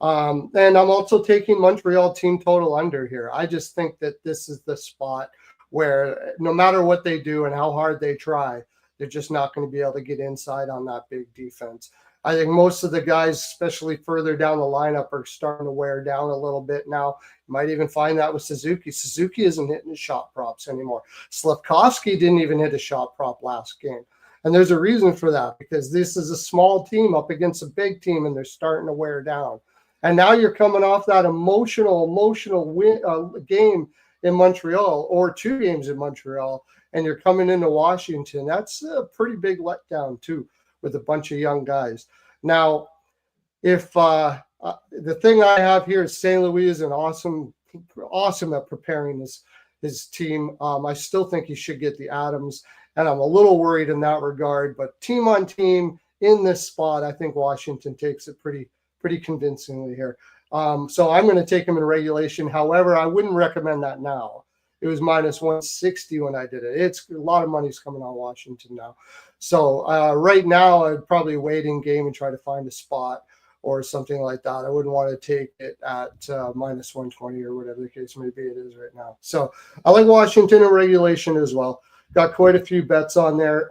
And I'm also taking Montreal team total under here. I just think that this is the spot where no matter what they do and how hard they try, they're just not going to be able to get inside on that big defense. I think most of the guys, especially further down the lineup, are starting to wear down a little bit now. You might even find that with Suzuki. Suzuki isn't hitting his shot props anymore. Slavkovsky didn't even hit a shot prop last game. And there's a reason for that, because this is a small team up against a big team, and they're starting to wear down. And now you're coming off that emotional game in Montreal, or 2 games in Montreal, and you're coming into Washington. That's a pretty big letdown too, with a bunch of young guys. Now, if the thing I have here is St. Louis is awesome at preparing his team. I still think he should get the Adams, and I'm a little worried in that regard. But team on team in this spot, I think Washington takes it pretty convincingly here. So I'm going to take him in regulation. However, I wouldn't recommend that now. It was minus 160 when I did it. It's a lot of money's coming on Washington now. So right now, I'd probably wait in game and try to find a spot or something like that. I wouldn't want to take it at minus 120 or whatever the case may be. It is right now. So I like Washington in regulation as well. Got quite a few bets on there.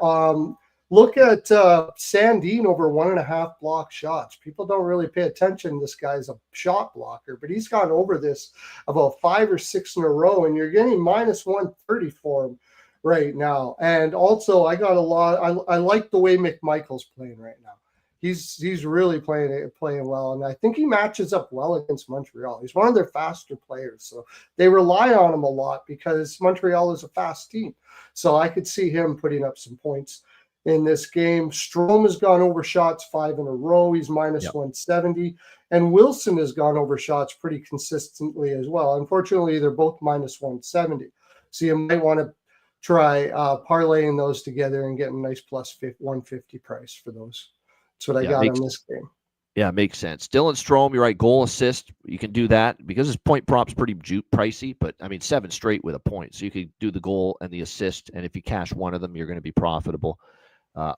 Look at Sandin over 1.5 block shots. People don't really pay attention. This guy's a shot blocker, but he's gone over this about 5 or 6 in a row, and you're getting minus 130 for him right now. And also, I got a lot. I like the way McMichael's playing right now. He's really playing well, and I think he matches up well against Montreal. He's one of their faster players, so they rely on him a lot because Montreal is a fast team. So I could see him putting up some points in this game. Strome has gone over shots 5 in a row. He's minus 170. And Wilson has gone over shots pretty consistently as well. Unfortunately, they're both minus 170. So you might want to try parlaying those together and getting a nice plus 150 price for those. That's what I got on this game. Yeah, makes sense. Dylan Strome, you're right. Goal assist, you can do that because his point prop's pretty pricey, but I mean 7 straight with a point. So you could do the goal and the assist, and if you cash one of them, you're going to be profitable.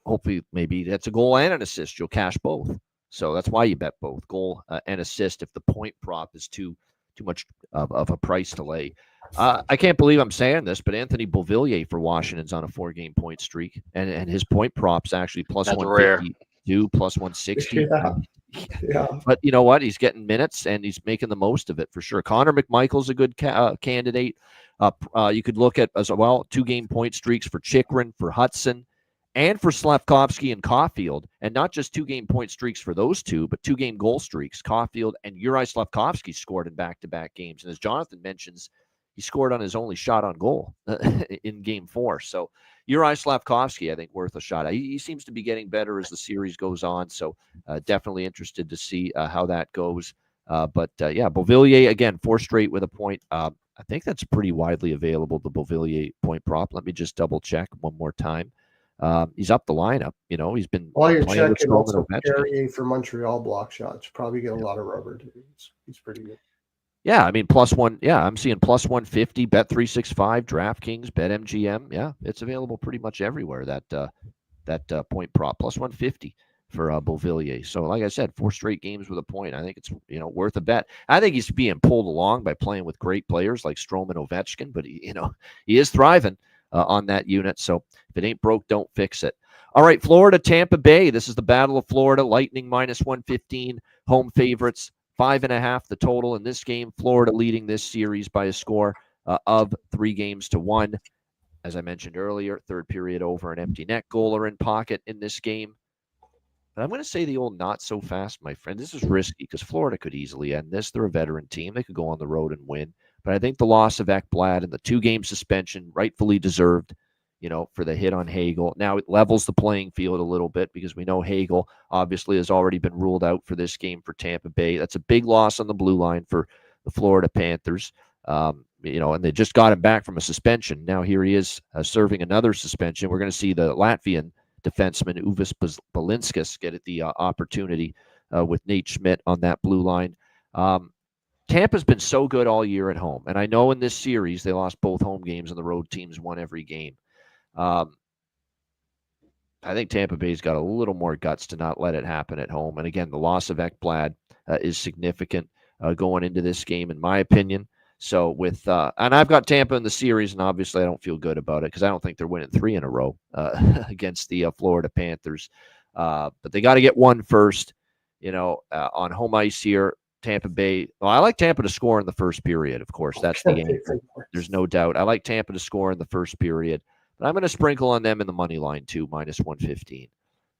Hopefully, maybe that's a goal and an assist. You'll cash both. So that's why you bet both goal and assist if the point prop is too much of a price to lay. I can't believe I'm saying this, but Anthony Beauvillier for Washington's on a 4-game point streak, and his point prop's actually plus 152, plus 160. Yeah. But you know what? He's getting minutes, and he's making the most of it for sure. Connor McMichael's a good candidate. You could look at as well 2-game point streaks for Chychrun, for Hudson, and for Slavkovsky and Caulfield, and not just 2-game point streaks for those two, but 2-game goal streaks. Caulfield and Uri Slavkovsky scored in back-to-back games. And as Jonathan mentions, he scored on his only shot on goal in Game 4. So Uri Slavkovsky, I think, worth a shot. He seems to be getting better as the series goes on, so definitely interested to see how that goes. But Beauvillier, again, 4 straight with a point. I think that's pretty widely available, the Beauvillier point prop. Let me just double-check one more time. He's up the lineup. You know, he's been while you're checking also Carrier for Montreal block shots. Probably get a lot of rubber. He's pretty good. Yeah, I mean +1. Yeah, I'm seeing plus 150. Bet365, DraftKings, BetMGM. Yeah, it's available pretty much everywhere. That point prop plus 150 for Beauvillier. So, like I said, 4 straight games with a point. I think it's worth a bet. I think he's being pulled along by playing with great players like Strome and Ovechkin, but he is thriving on that unit. So if it ain't broke, don't fix it. All right, Florida, Tampa Bay. This is the Battle of Florida. Lightning minus 115, home favorites, 5.5 the total in this game. Florida leading this series by a score of 3-1. As I mentioned earlier, 3rd period over, an empty net goaler in pocket in this game. But I'm going to say the old not so fast, my friend. This is risky because Florida could easily end this. They're a veteran team. They could go on the road and win. But I think the loss of Ekblad and the 2-game suspension, rightfully deserved, for the hit on Hagel. Now it levels the playing field a little bit because we know Hagel obviously has already been ruled out for this game for Tampa Bay. That's a big loss on the blue line for the Florida Panthers. And they just got him back from a suspension. Now here he is serving another suspension. We're going to see the Latvian defenseman Uvis Balinskas get the opportunity with Nate Schmidt on that blue line. Tampa's been so good all year at home. And I know in this series, they lost both home games and the road teams won every game. I think Tampa Bay's got a little more guts to not let it happen at home. And again, the loss of Ekblad is significant going into this game, in my opinion. So and I've got Tampa in the series, and obviously I don't feel good about it because I don't think they're winning 3 in a row against the Florida Panthers. But they got to get one first, on home ice here. Tampa Bay. Well, I like Tampa to score in the first period. Of course, that's the game. There's no doubt. I like Tampa to score in the first period. But I'm going to sprinkle on them in the money line too, -115.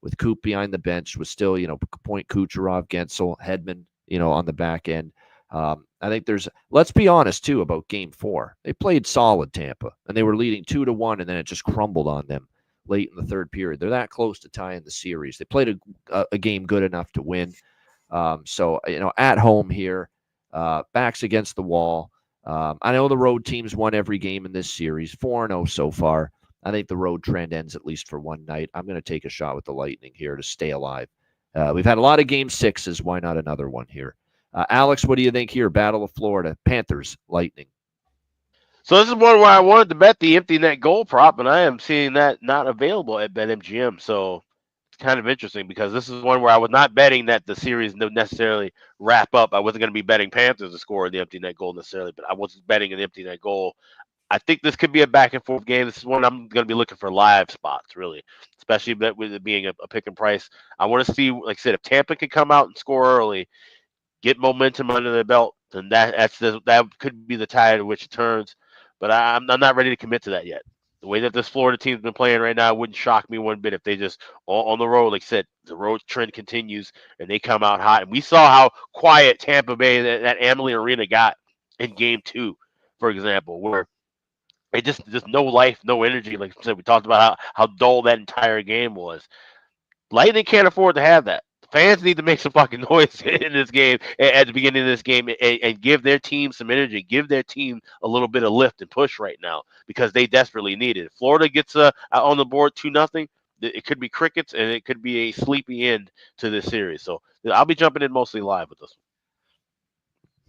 With Coop behind the bench, with still, Point Kucherov, Gensel, Hedman, on the back end. I think let's be honest too about game 4. They played solid, Tampa, and they were leading 2-1, and then it just crumbled on them late in the third period. They're that close to tying the series. They played a game good enough to win. So, at home here, backs against the wall. I know the road teams won every game in this series, 4-0 so far. I think the road trend ends at least for one night. I'm going to take a shot with the Lightning here to stay alive. We've had a lot of game 6s. Why not another one here? Alex, what do you think here? Battle of Florida, Panthers, Lightning. So this is one where I wanted to bet the empty net goal prop, and I am seeing that not available at BetMGM. So kind of interesting because this is one where I was not betting that the series would necessarily wrap up. I wasn't going to be betting Panthers to score the empty net goal necessarily, but I wasn't betting an empty net goal. I think this could be a back and forth game. This is one I'm going to be looking for live spots, really, especially with it being a pick and price. I want to see, like I said, if Tampa can come out and score early, get momentum under their belt, then that could be the tide at which it turns. But I'm not ready to commit to that yet. The way that this Florida team's been playing right now, it wouldn't shock me one bit if they just on the road, like I said, the road trend continues and they come out hot. And we saw how quiet Tampa Bay, that Amalie Arena got in game 2, for example, where it just no life, no energy. Like I said, we talked about how dull that entire game was. Lightning can't afford to have that. Fans need to make some fucking noise in this game at the beginning of this game and give their team some energy, give their team a little bit of lift and push right now because they desperately need it. If Florida gets on the board 2-0, it could be crickets and it could be a sleepy end to this series. So I'll be jumping in mostly live with this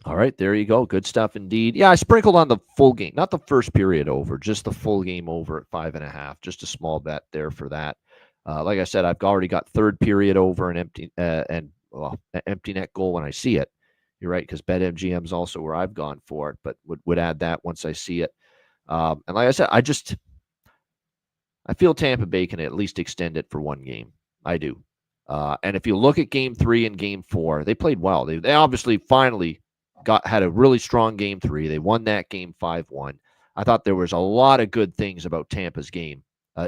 one. All right, there you go. Good stuff indeed. Yeah, I sprinkled on the full game, not the first period over, just the full game over at 5.5. Just a small bet there for that. Like I said, I've already got third period over an empty empty net goal when I see it. You're right, because BetMGM is also where I've gone for it, but would add that once I see it. And like I said, I feel Tampa Bay can at least extend it for one game. I do. And if you look at game 3 and game 4, they played well. They obviously finally had a really strong game 3. They won that game 5-1. I thought there was a lot of good things about Tampa's game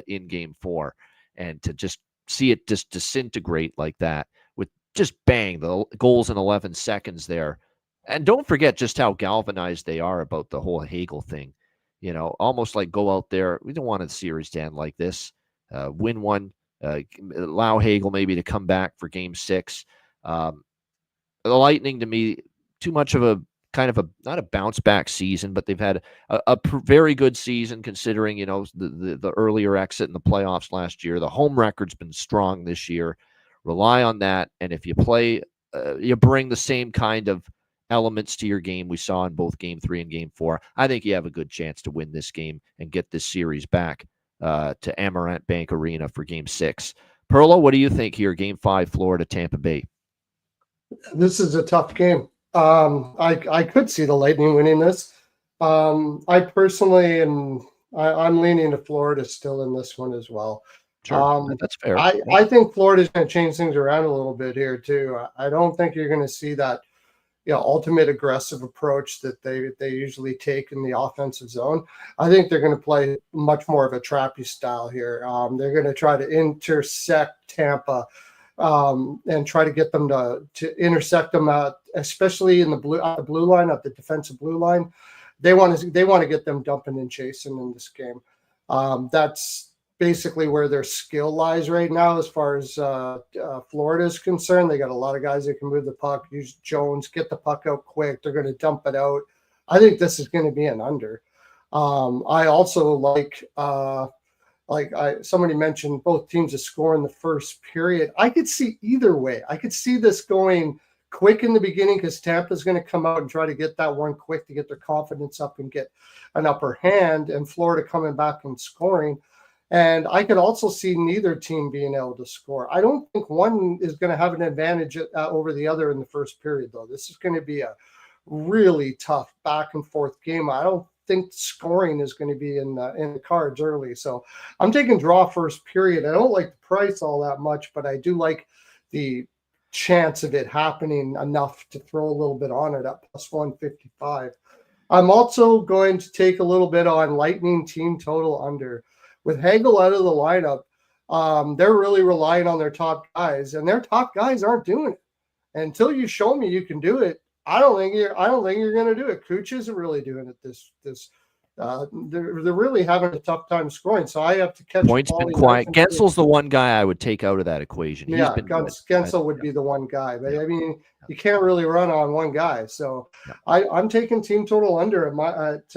in game 4. And to just see it just disintegrate like that with just bang, the goals in 11 seconds there. And don't forget just how galvanized they are about the whole Hagel thing. Almost like go out there. We don't want a series to end like this. Win one, allow Hagel maybe to come back for game 6. The Lightning, to me, too much of a kind of not a bounce back season, but they've had a very good season considering, the earlier exit in the playoffs last year. The home record's been strong this year. Rely on that. And if you play, you bring the same kind of elements to your game we saw in both game 3 and game 4. I think you have a good chance to win this game and get this series back to Amarant Bank Arena for game 6. Perlo, what do you think here? Game 5, Florida, Tampa Bay. This is a tough game. I could see the Lightning winning this. I personally I'm leaning to Florida still in this one as well. Sure, that's fair. I think Florida's going to change things around a little bit here too. I don't think you're going to see that ultimate aggressive approach that they usually take in the offensive zone. I think they're going to play much more of a trappy style here. They're going to try to intersect Tampa and try to get them to intersect them out, especially in the blue line, at the defensive blue line. They want to get them dumping and chasing in this game. That's basically where their skill lies right now as far as Florida is concerned. They got a lot of guys that can move the puck, use Jones, get the puck out quick. They're going to dump it out. I think this is going to be an under. I also like somebody mentioned both teams to score in the first period. I could see either way. I could see this going quick in the beginning because Tampa's going to come out and try to get that one quick to get their confidence up and get an upper hand, and Florida coming back and scoring. And I could also see neither team being able to score. I don't think one is going to have an advantage over the other in the first period, though. This is going to be a really tough back and forth game. I don't think scoring is going to be in the cards early. So I'm taking draw first period. I don't like the price all that much, but I do like the chance of it happening enough to throw a little bit on it at plus 155. I'm also going to take a little bit on Lightning team total under. With Hagel out of the lineup, they're really relying on their top guys, and their top guys aren't doing it. And until you show me you can do it, I don't think you're going to do it. Cooch isn't really doing it. They're really having a tough time scoring. So I have to catch. Points been quiet. Gensel's the one guy I would take out of that equation. He's been Gensel would be the one guy, but I mean, you can't really run on one guy. So I'm taking team total under at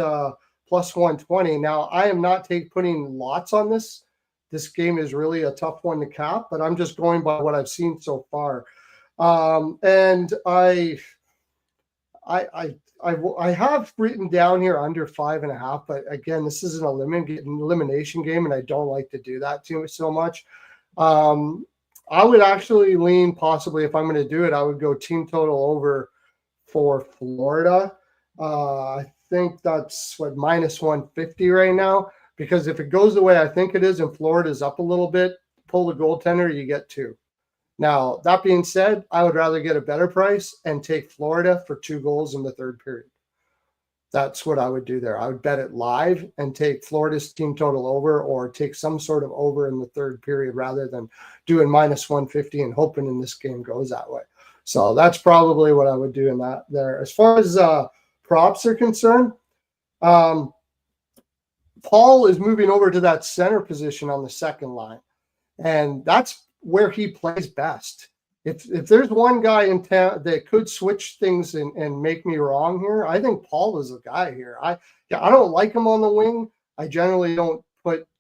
plus 120. Now I am not putting lots on this. This game is really a tough one to cap, but I'm just going by what I've seen so far. And I have written down here under 5.5, but again, this is an elimination game, and I don't like to do that so much. I would actually lean possibly, if I'm going to do it, I would go team total over for Florida. I think that's minus 150 right now, because if it goes the way I think it is and Florida's up a little bit, pull the goaltender, you get 2. Now, that being said, I would rather get a better price and take Florida for 2 goals in the third period. That's what I would do there. I would bet it live and take Florida's team total over, or take some sort of over in the third period rather than doing minus 150 and hoping in this game goes that way. So that's probably what I would do in that there. As far as props are concerned, Paul is moving over to that center position on the second line, and that's where he plays best. If there's one guy in town that could switch things and make me wrong here, I think Paul is the guy here. I don't like him on the wing. I generally don't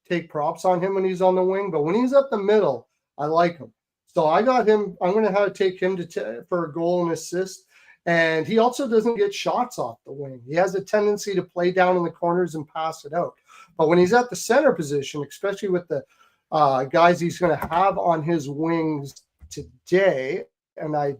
take props on him when he's on the wing, but when he's up the middle, I like him. So I got him. I'm going to have to take him for a goal and assist. And he also doesn't get shots off the wing. He has a tendency to play down in the corners and pass it out. But when he's at the center position, especially with the guys he's going to have on his wings today, and I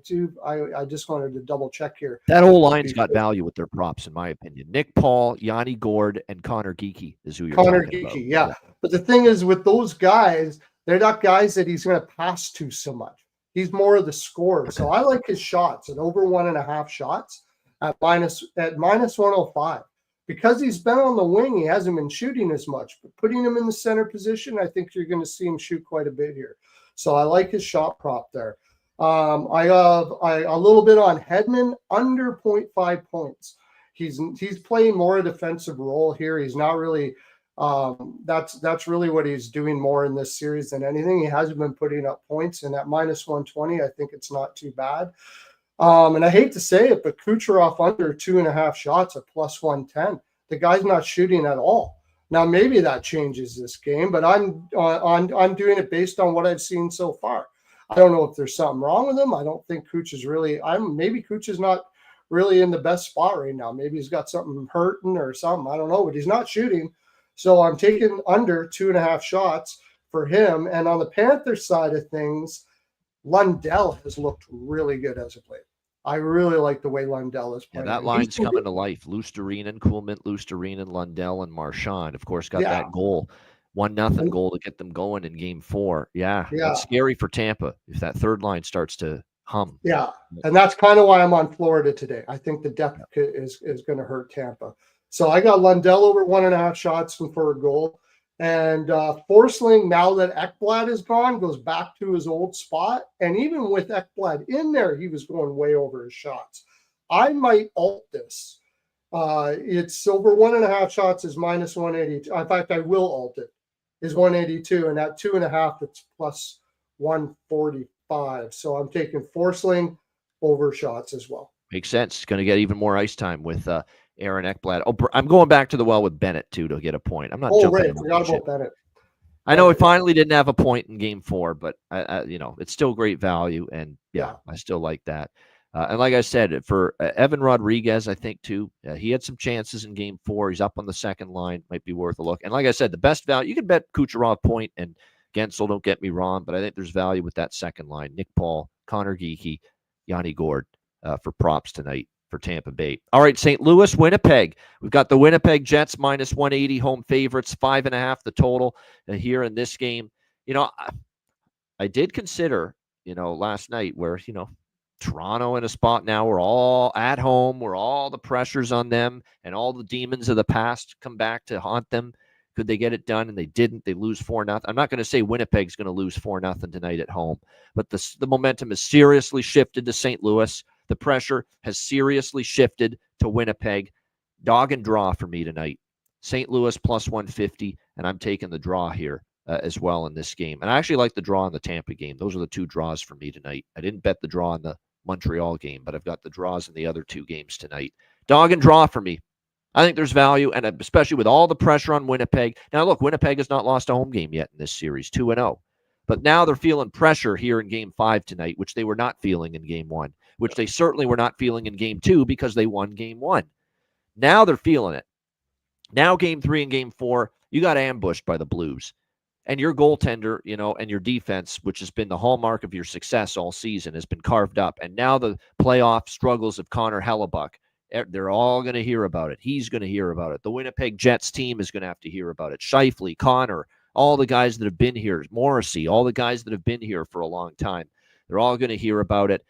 just wanted to double check here. That whole line's got value with their props, in my opinion. Nick Paul, Yanni Gord, and Connor Geekie is who you're talking about. Yeah. But the thing is, with those guys, they're not guys that he's going to pass to so much. He's more of the scorer. So I like his shots at over 1.5 shots at minus 105. Because he's been on the wing, he hasn't been shooting as much. But putting him in the center position, I think you're going to see him shoot quite a bit here. So I like his shot prop there. I have a little bit on Hedman under 0.5 points. He's playing more a defensive role here. He's not really that's really what he's doing more in this series than anything. He hasn't been putting up points, and at minus 120, I think it's not too bad. And I hate to say it, but Kucherov under 2.5 shots at plus 110. The guy's not shooting at all. Now, maybe that changes this game, but I'm doing it based on what I've seen so far. I don't know if there's something wrong with him. I don't think Kuch is really. Maybe Kuch is not really in the best spot right now. Maybe he's got something hurting or something. I don't know, but he's not shooting. So I'm taking under 2.5 shots for him. And on the Panthers side of things, Lundell has looked really good as of late. I really like the way Lundell is playing. Yeah, that line's coming to life. Lusterinen, Kuhlman, Lusterinen, Lundell, and Marchand, of course, got that goal. 1-0 goal to get them going in game 4. Yeah. It's scary for Tampa if that third line starts to hum. Yeah, and that's kind of why I'm on Florida today. I think the depth is going to hurt Tampa. So I got Lundell over 1.5 shots and for a goal. And Forsling, now that Ekblad is gone, goes back to his old spot. And even with Ekblad in there, he was going way over his shots. I might alt this. It's over 1.5 shots is minus 182. In fact, I will alt it. Is 182, and at 2.5, it's plus 145. So I'm taking Forsling over shots as well. Makes sense. Going to get even more ice time with Aaron Ekblad. Oh, I'm going back to the well with Bennett too to get a point. I'm not jumping. Right. Forgot about Bennett. I know he finally didn't have a point in game 4, but it's still great value, and I still like that. And like I said, for Evan Rodriguez, I think too, he had some chances in game 4. He's up on the second line, might be worth a look. And like I said, the best value, you can bet Kucherov point and Gensel, don't get me wrong, but I think there's value with that second line. Nick Paul, Connor Geekie, Yanni Gord for props tonight. for Tampa Bay. All right, St. Louis, Winnipeg. We've got the Winnipeg Jets minus 180 home favorites, 5.5 the total here in this game. I did consider, last night where, Toronto in a spot now. We're all at home. We're all the pressures on them, and all the demons of the past come back to haunt them. Could they get it done? And they didn't. They lose 4-0. I'm not going to say Winnipeg's going to lose 4-0 tonight at home, but the momentum has seriously shifted to St. Louis. The pressure has seriously shifted to Winnipeg. Dog and draw for me tonight. St. Louis plus 150, and I'm taking the draw here as well in this game. And I actually like the draw in the Tampa game. Those are the two draws for me tonight. I didn't bet the draw in the Montreal game, but I've got the draws in the other two games tonight. Dog and draw for me. I think there's value, and especially with all the pressure on Winnipeg. Now, look, Winnipeg has not lost a home game yet in this series, 2-0. But now they're feeling pressure here in Game 5 tonight, which they were not feeling in Game 1, which they certainly were not feeling in Game 2 because they won Game 1. Now they're feeling it. Now Game 3 and Game 4, you got ambushed by the Blues. And your goaltender, and your defense, which has been the hallmark of your success all season, has been carved up. And now the playoff struggles of Connor Hellebuck, they're all going to hear about it. He's going to hear about it. The Winnipeg Jets team is going to have to hear about it. Scheifele, Connor, all the guys that have been here, Morrissey, all the guys that have been here for a long time, they're all going to hear about it.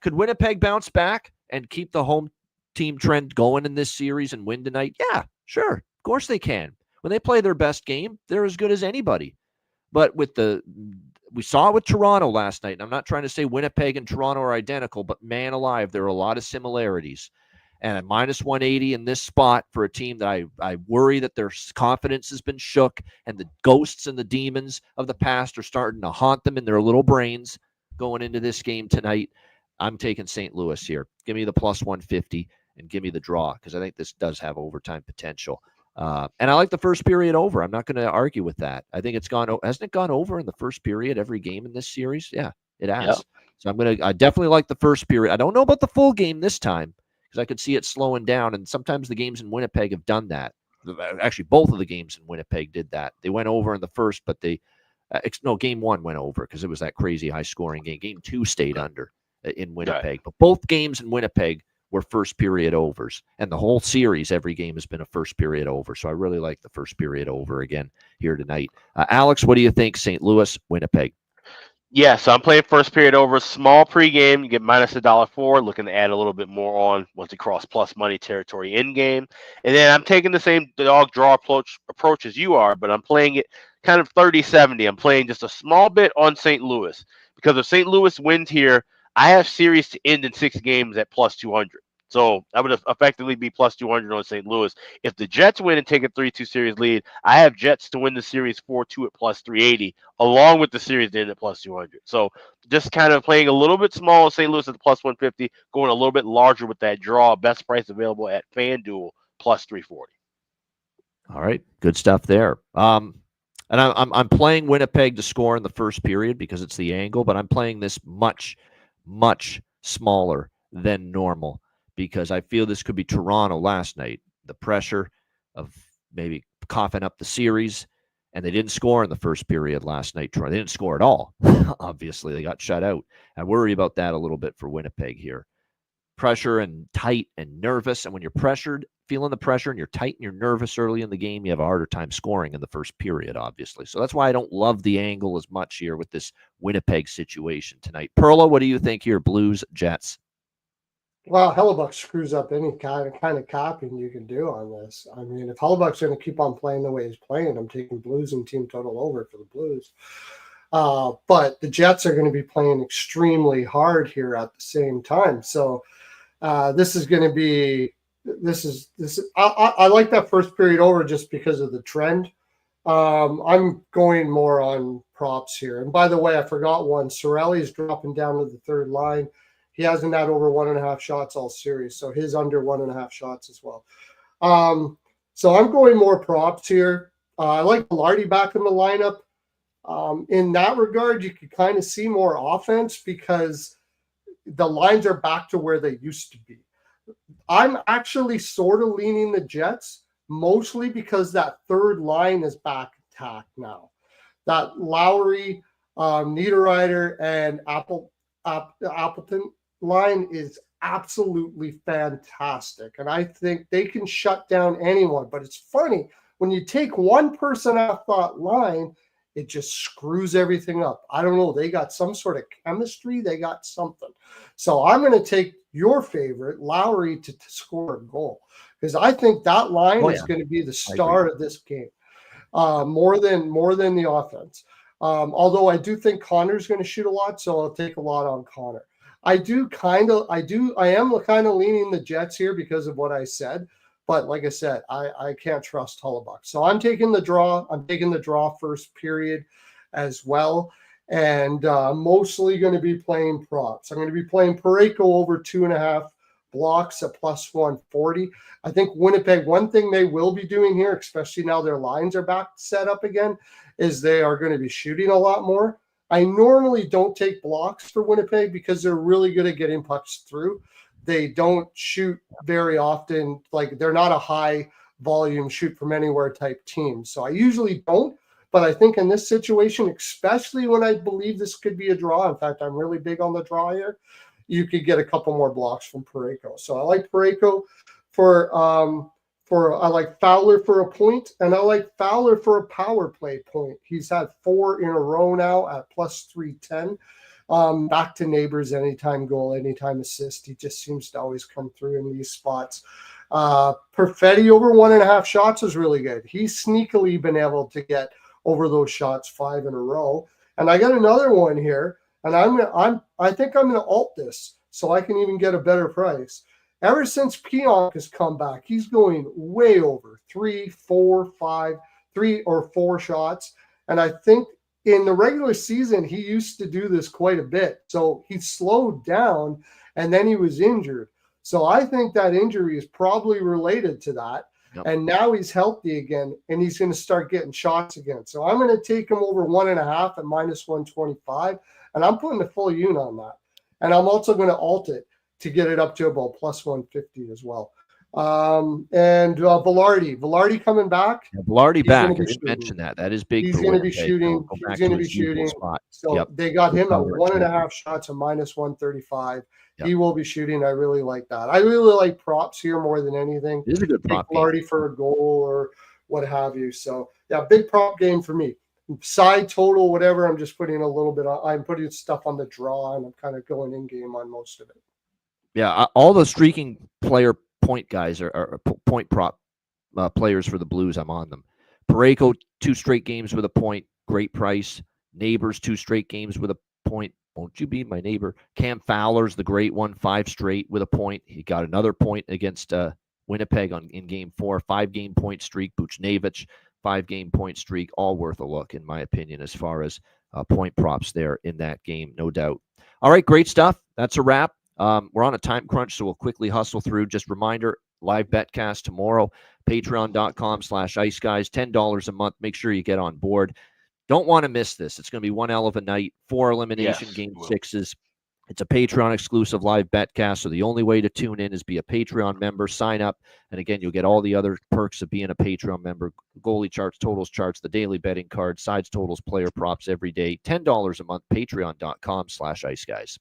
Could Winnipeg bounce back and keep the home team trend going in this series and win tonight? Yeah, sure. Of course they can. When they play their best game, they're as good as anybody. But we saw it with Toronto last night. And I'm not trying to say Winnipeg and Toronto are identical, but man alive, there are a lot of similarities. And at minus 180 in this spot for a team that I worry that their confidence has been shook, and the ghosts and the demons of the past are starting to haunt them in their little brains going into this game tonight. I'm taking St. Louis here. Give me the plus 150 and give me the draw, because I think this does have overtime potential. And I like the first period over. I'm not going to argue with that. I think hasn't it gone over in the first period every game in this series? Yeah, it has. Yep. So I definitely like the first period. I don't know about the full game this time, because I could see it slowing down. And sometimes the games in Winnipeg have done that. Actually, both of the games in Winnipeg did that. They went over in the first, but Game 1 went over because it was that crazy high scoring game. Game 2 stayed under in Winnipeg. Right. But both games in Winnipeg were first period overs, and the whole series, every game has been a first period over. So I really like the first period over again here tonight. Alex, what do you think? St. Louis, Winnipeg. Yeah, so I'm playing first period over, small pregame. You get minus $1.04, looking to add a little bit more on once you cross plus money territory in game. And then I'm taking the same dog draw approach as you are, but I'm playing it kind of 30-70. I'm playing just a small bit on St. Louis, because if St. Louis wins here, I have series to end in 6 games at plus 200. So I would effectively be plus 200 on St. Louis. If the Jets win and take a 3-2 series lead, I have Jets to win the series 4-2 at plus 380, along with the series to end at plus 200. So just kind of playing a little bit small, St. Louis at the plus 150, going a little bit larger with that draw. Best price available at FanDuel, plus 340. All right, good stuff there. And I'm playing Winnipeg to score in the first period because it's the angle, but I'm playing this much smaller than normal, because I feel this could be Toronto last night. The pressure of maybe coughing up the series, and they didn't score in the first period last night. Toronto, they didn't score at all. Obviously, they got shut out. I worry about that a little bit for Winnipeg here. Pressure and tight and nervous, and when you're pressured, feeling the pressure, and you're tight and you're nervous early in the game, you have a harder time scoring in the first period, obviously. So that's why I don't love the angle as much here with this Winnipeg situation tonight. Perla, what do you think here? Blues, Jets? Well, Hellebuck screws up any kind of copying you can do on this. I mean, if Hellebuck's going to keep on playing the way he's playing, I'm taking Blues and team total over for the Blues. But the Jets are going to be playing extremely hard here at the same time. So this is going to be I like that first period over just because of the trend. I'm going more on props here. And by the way, I forgot one. Cirelli's dropping down to the third line. He hasn't had over 1.5 shots all series, so his under 1.5 shots as well. So I'm going more props here. I like Lardy back in the lineup. In that regard, you could kind of see more offense because the lines are back to where they used to be. I'm actually sort of leaning the Jets, mostly because that third line is back intact now. That Lowry, Niederreiter, and Appleton line is absolutely fantastic. And I think they can shut down anyone. But it's funny, when you take one person off that line, it just screws everything up. I don't know. They got some sort of chemistry. They got something. So I'm going to take your favorite, Lowry, to score a goal, because I think that line is going to be the star of this game, more than the offense. Although I do think Connor's going to shoot a lot, so I'll take a lot on Connor. I am kind of leaning the Jets here because of what I said. But like I said, I can't trust Hellebuyck. So I'm taking the draw. I'm taking the draw first period as well. And mostly going to be playing props. I'm going to be playing Parayko over 2.5 blocks at plus 140. I think Winnipeg, one thing they will be doing here, especially now their lines are back set up again, is they are going to be shooting a lot more. I normally don't take blocks for Winnipeg because they're really good at getting pucks through. They don't shoot very often. Like, they're not a high volume shoot from anywhere type team. So I usually don't, but I think in this situation, especially when I believe this could be a draw, in fact, I'm really big on the draw here, you could get a couple more blocks from Parayko. So I like Parayko I like Fowler for a point, and I like Fowler for a power play point. He's had 4 in a row now at plus 310. Back to Neighbors, anytime goal, anytime assist. He just seems to always come through in these spots. Perfetti over 1.5 shots is really good. He's sneakily been able to get over those shots 5 in a row. And I got another one here, and I think I'm gonna alt this so I can even get a better price. Ever since Pionk has come back, he's going way over 3, 4, 5, 3 or 4 shots. And I think in the regular season, he used to do this quite a bit. So he slowed down and then he was injured. So I think that injury is probably related to that. Yep. And now he's healthy again and he's going to start getting shots again. So I'm going to take him over 1.5 at minus 125. And I'm putting the full unit on that. And I'm also going to alt it to get it up to about plus 150 as well. And Velarde coming back. Yeah, Velarde back. I didn't mention that. That is big. He's going to be shooting. He's going to be shooting. So they got him at 1.5 shots at minus 135. Yep. He will be shooting. I really like that. I really like props here more than anything. It is a good prop. Velarde for a goal or what have you. So yeah, big prop game for me. Side total, whatever. I'm just putting a little bit on. I'm putting stuff on the draw, and I'm kind of going in game on most of it. Yeah, all the streaking player point guys are point prop players for the Blues. I'm on them. Parayko, 2 straight games with a point, great price. Neighbors, 2 straight games with a point. Won't you be my neighbor? Cam Fowler's the great one, 5 straight with a point. He got another point against Winnipeg in Game 4, 5-game point streak. Buchnevich, 5-game point streak. All worth a look, in my opinion, as far as point props there in that game, no doubt. All right, great stuff. That's a wrap. We're on a time crunch, so we'll quickly hustle through. Just reminder, live betcast tomorrow, patreon.com/iceguys, $10 a month. Make sure you get on board. Don't want to miss this. It's going to be one hell of a night, 4 elimination game 6s. It's a Patreon exclusive live betcast, so the only way to tune in is be a Patreon member, sign up, and again, you'll get all the other perks of being a Patreon member: goalie charts, totals charts, the daily betting card, sides, totals, player props every day. $10 a month, patreon.com/iceguys.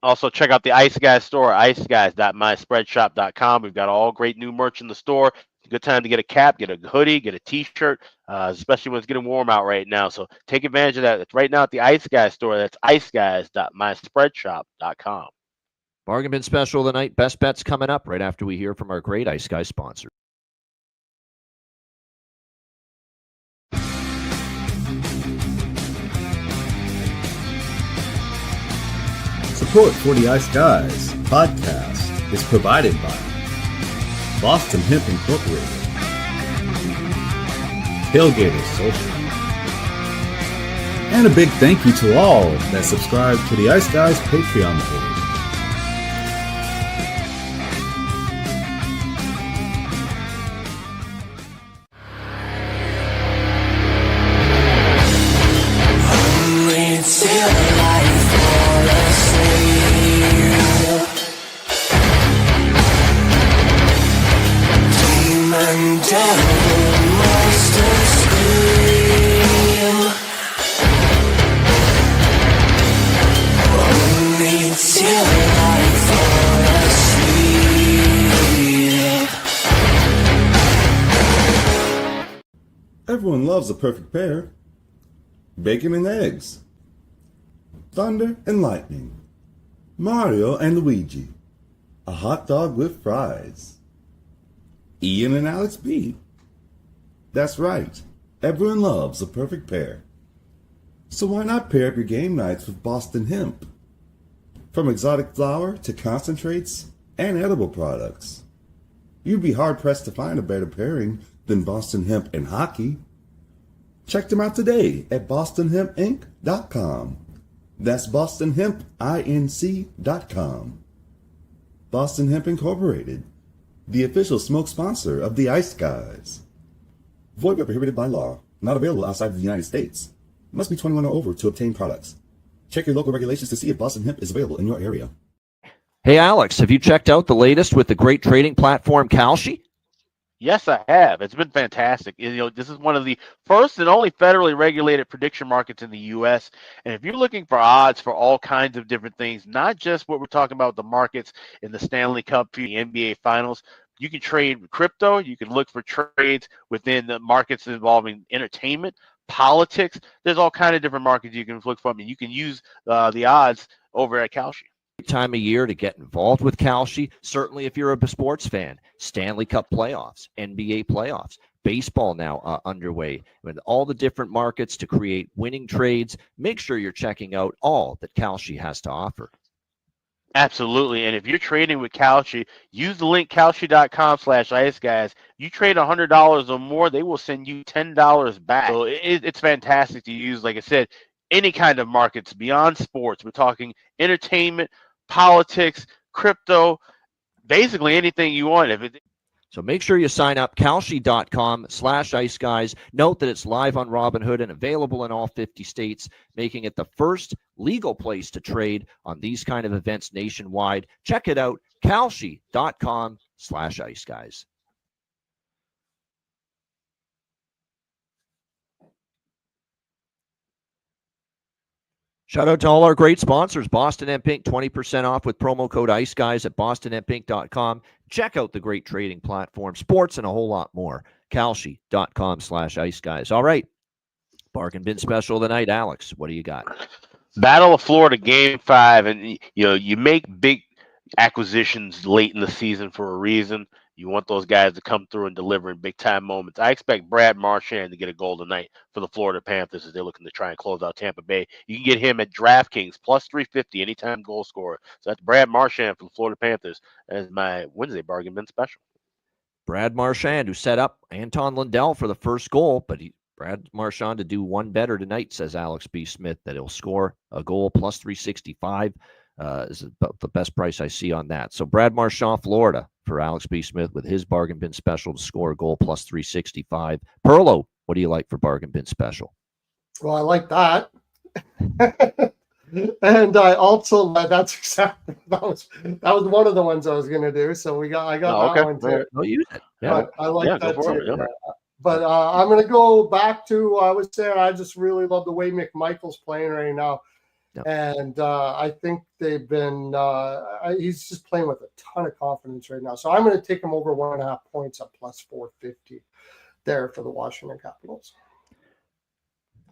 Also, check out the Ice Guys store, iceguys.myspreadshop.com. We've got all great new merch in the store. It's a good time to get a cap, get a hoodie, get a T-shirt, especially when it's getting warm out right now. So take advantage of that. It's right now at the Ice Guys store. That's iceguys.myspreadshop.com. Bargain bin special of the night. Best bets coming up right after we hear from our great Ice Guys sponsor. Support for the Ice Guys podcast is provided by Boston Hemp Incorporated, Tailgaters Social, and a big thank you to all that subscribe to the Ice Guys Patreon page. Till Everyone loves a perfect pair. Bacon and eggs. Thunder and lightning. Mario and Luigi. A hot dog with fries. Ian and Alex B. That's right. Everyone loves a perfect pair. So why not pair up your game nights with Boston Hemp? From exotic flower to concentrates and edible products. You'd be hard-pressed to find a better pairing than Boston Hemp and hockey. Check them out today at bostonhempinc.com. That's bostonhempinc.com. Boston Hemp Incorporated, the official smoke sponsor of the Ice Guys. Void where prohibited by law. Not available outside of the United States. Must be 21 or over to obtain products. Check your local regulations to see if Boston Hemp is available in your area. Hey, Alex, have you checked out the latest with the great trading platform Kalshi? Yes, I have. It's been fantastic. This is one of the first and only federally regulated prediction markets in the U.S. And if you're looking for odds for all kinds of different things, not just what we're talking about, the markets in the Stanley Cup, the NBA Finals, you can trade with crypto. You can look for trades within the markets involving entertainment, politics. There's all kinds of different markets you can look for. And you can use the odds over at Kalshi. Time of year to get involved with Kalshi. Certainly if you're a sports fan, Stanley Cup playoffs, NBA playoffs, baseball now underway, with all the different markets to create winning trades. Make sure you're checking out all that Kalshi has to offer. Absolutely. And if you're trading with Kalshi, use the link kalshi.com/ice guys. You trade $100 or more, they will send you $10 back. So it's fantastic to use. Like I said, any kind of markets beyond sports. We're talking entertainment, politics, crypto, basically anything you want. So make sure you sign up, kalshi.com/ice guys. Note that it's live on Robinhood and available in all 50 states, making it the first legal place to trade on these kind of events nationwide. Check it out, kalshi.com/ice guys. Shout out to all our great sponsors. Boston Hemp Inc., 20% off with promo code IceGuys at bostonhempinc.com. Check out the great trading platform, sports, and a whole lot more. Kalshi.com/ice guys. All right. Bargain bin special of the night. Alex, what do you got? Battle of Florida, Game 5. And, you make big acquisitions late in the season for a reason. You want those guys to come through and deliver in big-time moments. I expect Brad Marchand to get a goal tonight for the Florida Panthers as they're looking to try and close out Tampa Bay. You can get him at DraftKings, plus 350, anytime goal scorer. So that's Brad Marchand for the Florida Panthers as my Wednesday bargain bin special. Brad Marchand, who set up Anton Lundell for the first goal, but Brad Marchand to do one better tonight, says Alex B. Smith, that he'll score a goal plus 365. Is about the best price I see on that. So Brad Marchand, Florida, for Alex B. Smith with his bargain bin special to score a goal plus 365. Perlo, what do you like for bargain bin special? Well, I like that. And I also that's exactly that was one of the ones I was going to do. So I got that one too. I'll use it. Yeah, I like that too. Yeah. But I'm going to go back to I was saying I just really love the way McMichael's playing right now. Yep. And I think they've been he's just playing with a ton of confidence right now. So I'm going to take him over 1.5 points at plus 450 there for the Washington Capitals.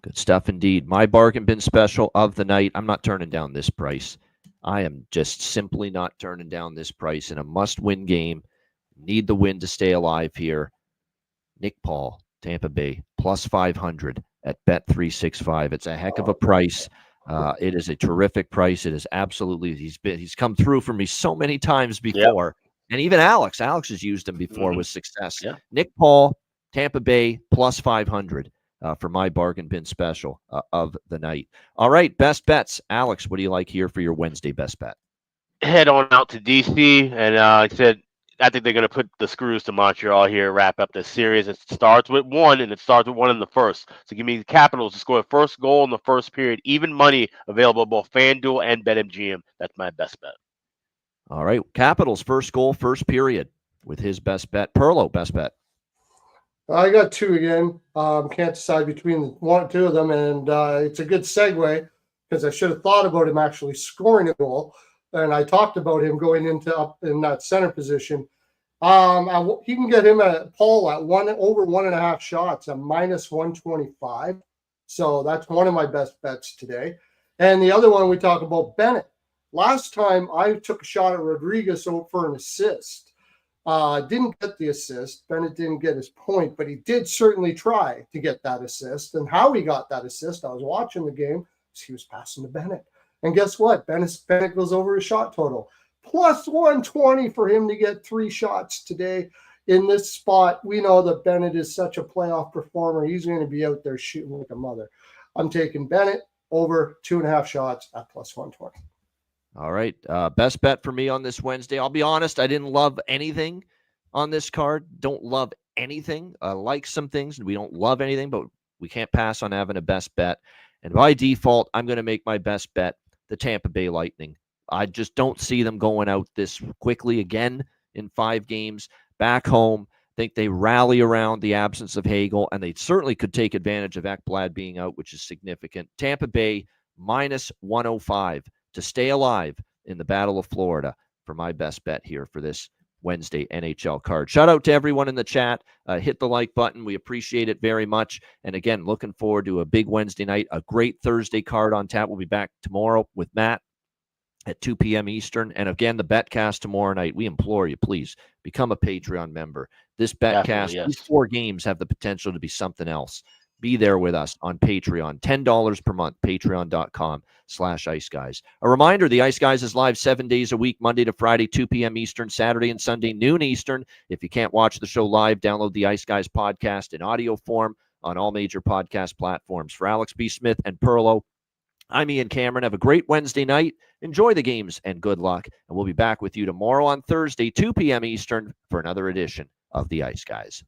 Good stuff indeed. My bargain bin special of the night. I'm not turning down this price. I am just simply not turning down this price in a must-win game. Need the win to stay alive here. Nick Paul, Tampa Bay, plus 500 at Bet365. It's a heck of a price. It is a terrific price. It is absolutely, he's come through for me so many times before. Yep. And even Alex has used him before with success. Yeah. Nick Paul, Tampa Bay, plus 500 for my bargain bin special of the night. All right, best bets. Alex, what do you like here for your Wednesday best bet? Head on out to DC, and I said, I think they're going to put the screws to Montreal here, wrap up this series. It starts with 1, and it starts with 1 in the first. So give me the Capitals to score the first goal in the first period. Even money available both FanDuel and BetMGM. That's my best bet. All right, Capitals first goal, first period with his best bet. Perlo, best bet. I got 2 again. Can't decide between 2 of them, and it's a good segue because I should have thought about him actually scoring a goal. And I talked about him going up in that center position. You can get him at Paul at over 1.5 shots at -125. So that's one of my best bets today. And the other one we talk about, Bennett. Last time I took a shot at Rodriguez for an assist. Didn't get the assist. Bennett didn't get his point, but he did certainly try to get that assist. And how he got that assist, I was watching the game, he was passing to Bennett. And guess what? Bennett goes over his shot total. +120 for him to get 3 shots today in this spot. We know that Bennett is such a playoff performer. He's going to be out there shooting like a mother. I'm taking Bennett over 2.5 shots at +120. All right. Best bet for me on this Wednesday. I'll be honest, I didn't love anything on this card. Don't love anything. I like some things, and we don't love anything, but we can't pass on having a best bet. And by default, I'm going to make my best bet the Tampa Bay Lightning. I just don't see them going out this quickly again in 5 games. Back home, I think they rally around the absence of Hagel, and they certainly could take advantage of Ekblad being out, which is significant. Tampa Bay -105 to stay alive in the Battle of Florida for my best bet here for this Wednesday NHL card. Shout out to everyone in the chat. Hit the like button. We appreciate it very much. And again, looking forward to a big Wednesday night, a great Thursday card on tap. We'll be back tomorrow with Matt at 2 p.m. Eastern. And again, the Betcast tomorrow night. We implore you, please become a Patreon member. This Betcast, yes. These 4 games have the potential to be something else. Be there with us on Patreon, $10 per month, patreon.com/Ice Guys. A reminder, the Ice Guys is live 7 days a week, Monday to Friday, 2 p.m. Eastern, Saturday and Sunday, noon Eastern. If you can't watch the show live, download the Ice Guys podcast in audio form on all major podcast platforms. For Alex B. Smith and Perlo, I'm Ian Cameron. Have a great Wednesday night. Enjoy the games and good luck. And we'll be back with you tomorrow on Thursday, 2 p.m. Eastern for another edition of the Ice Guys.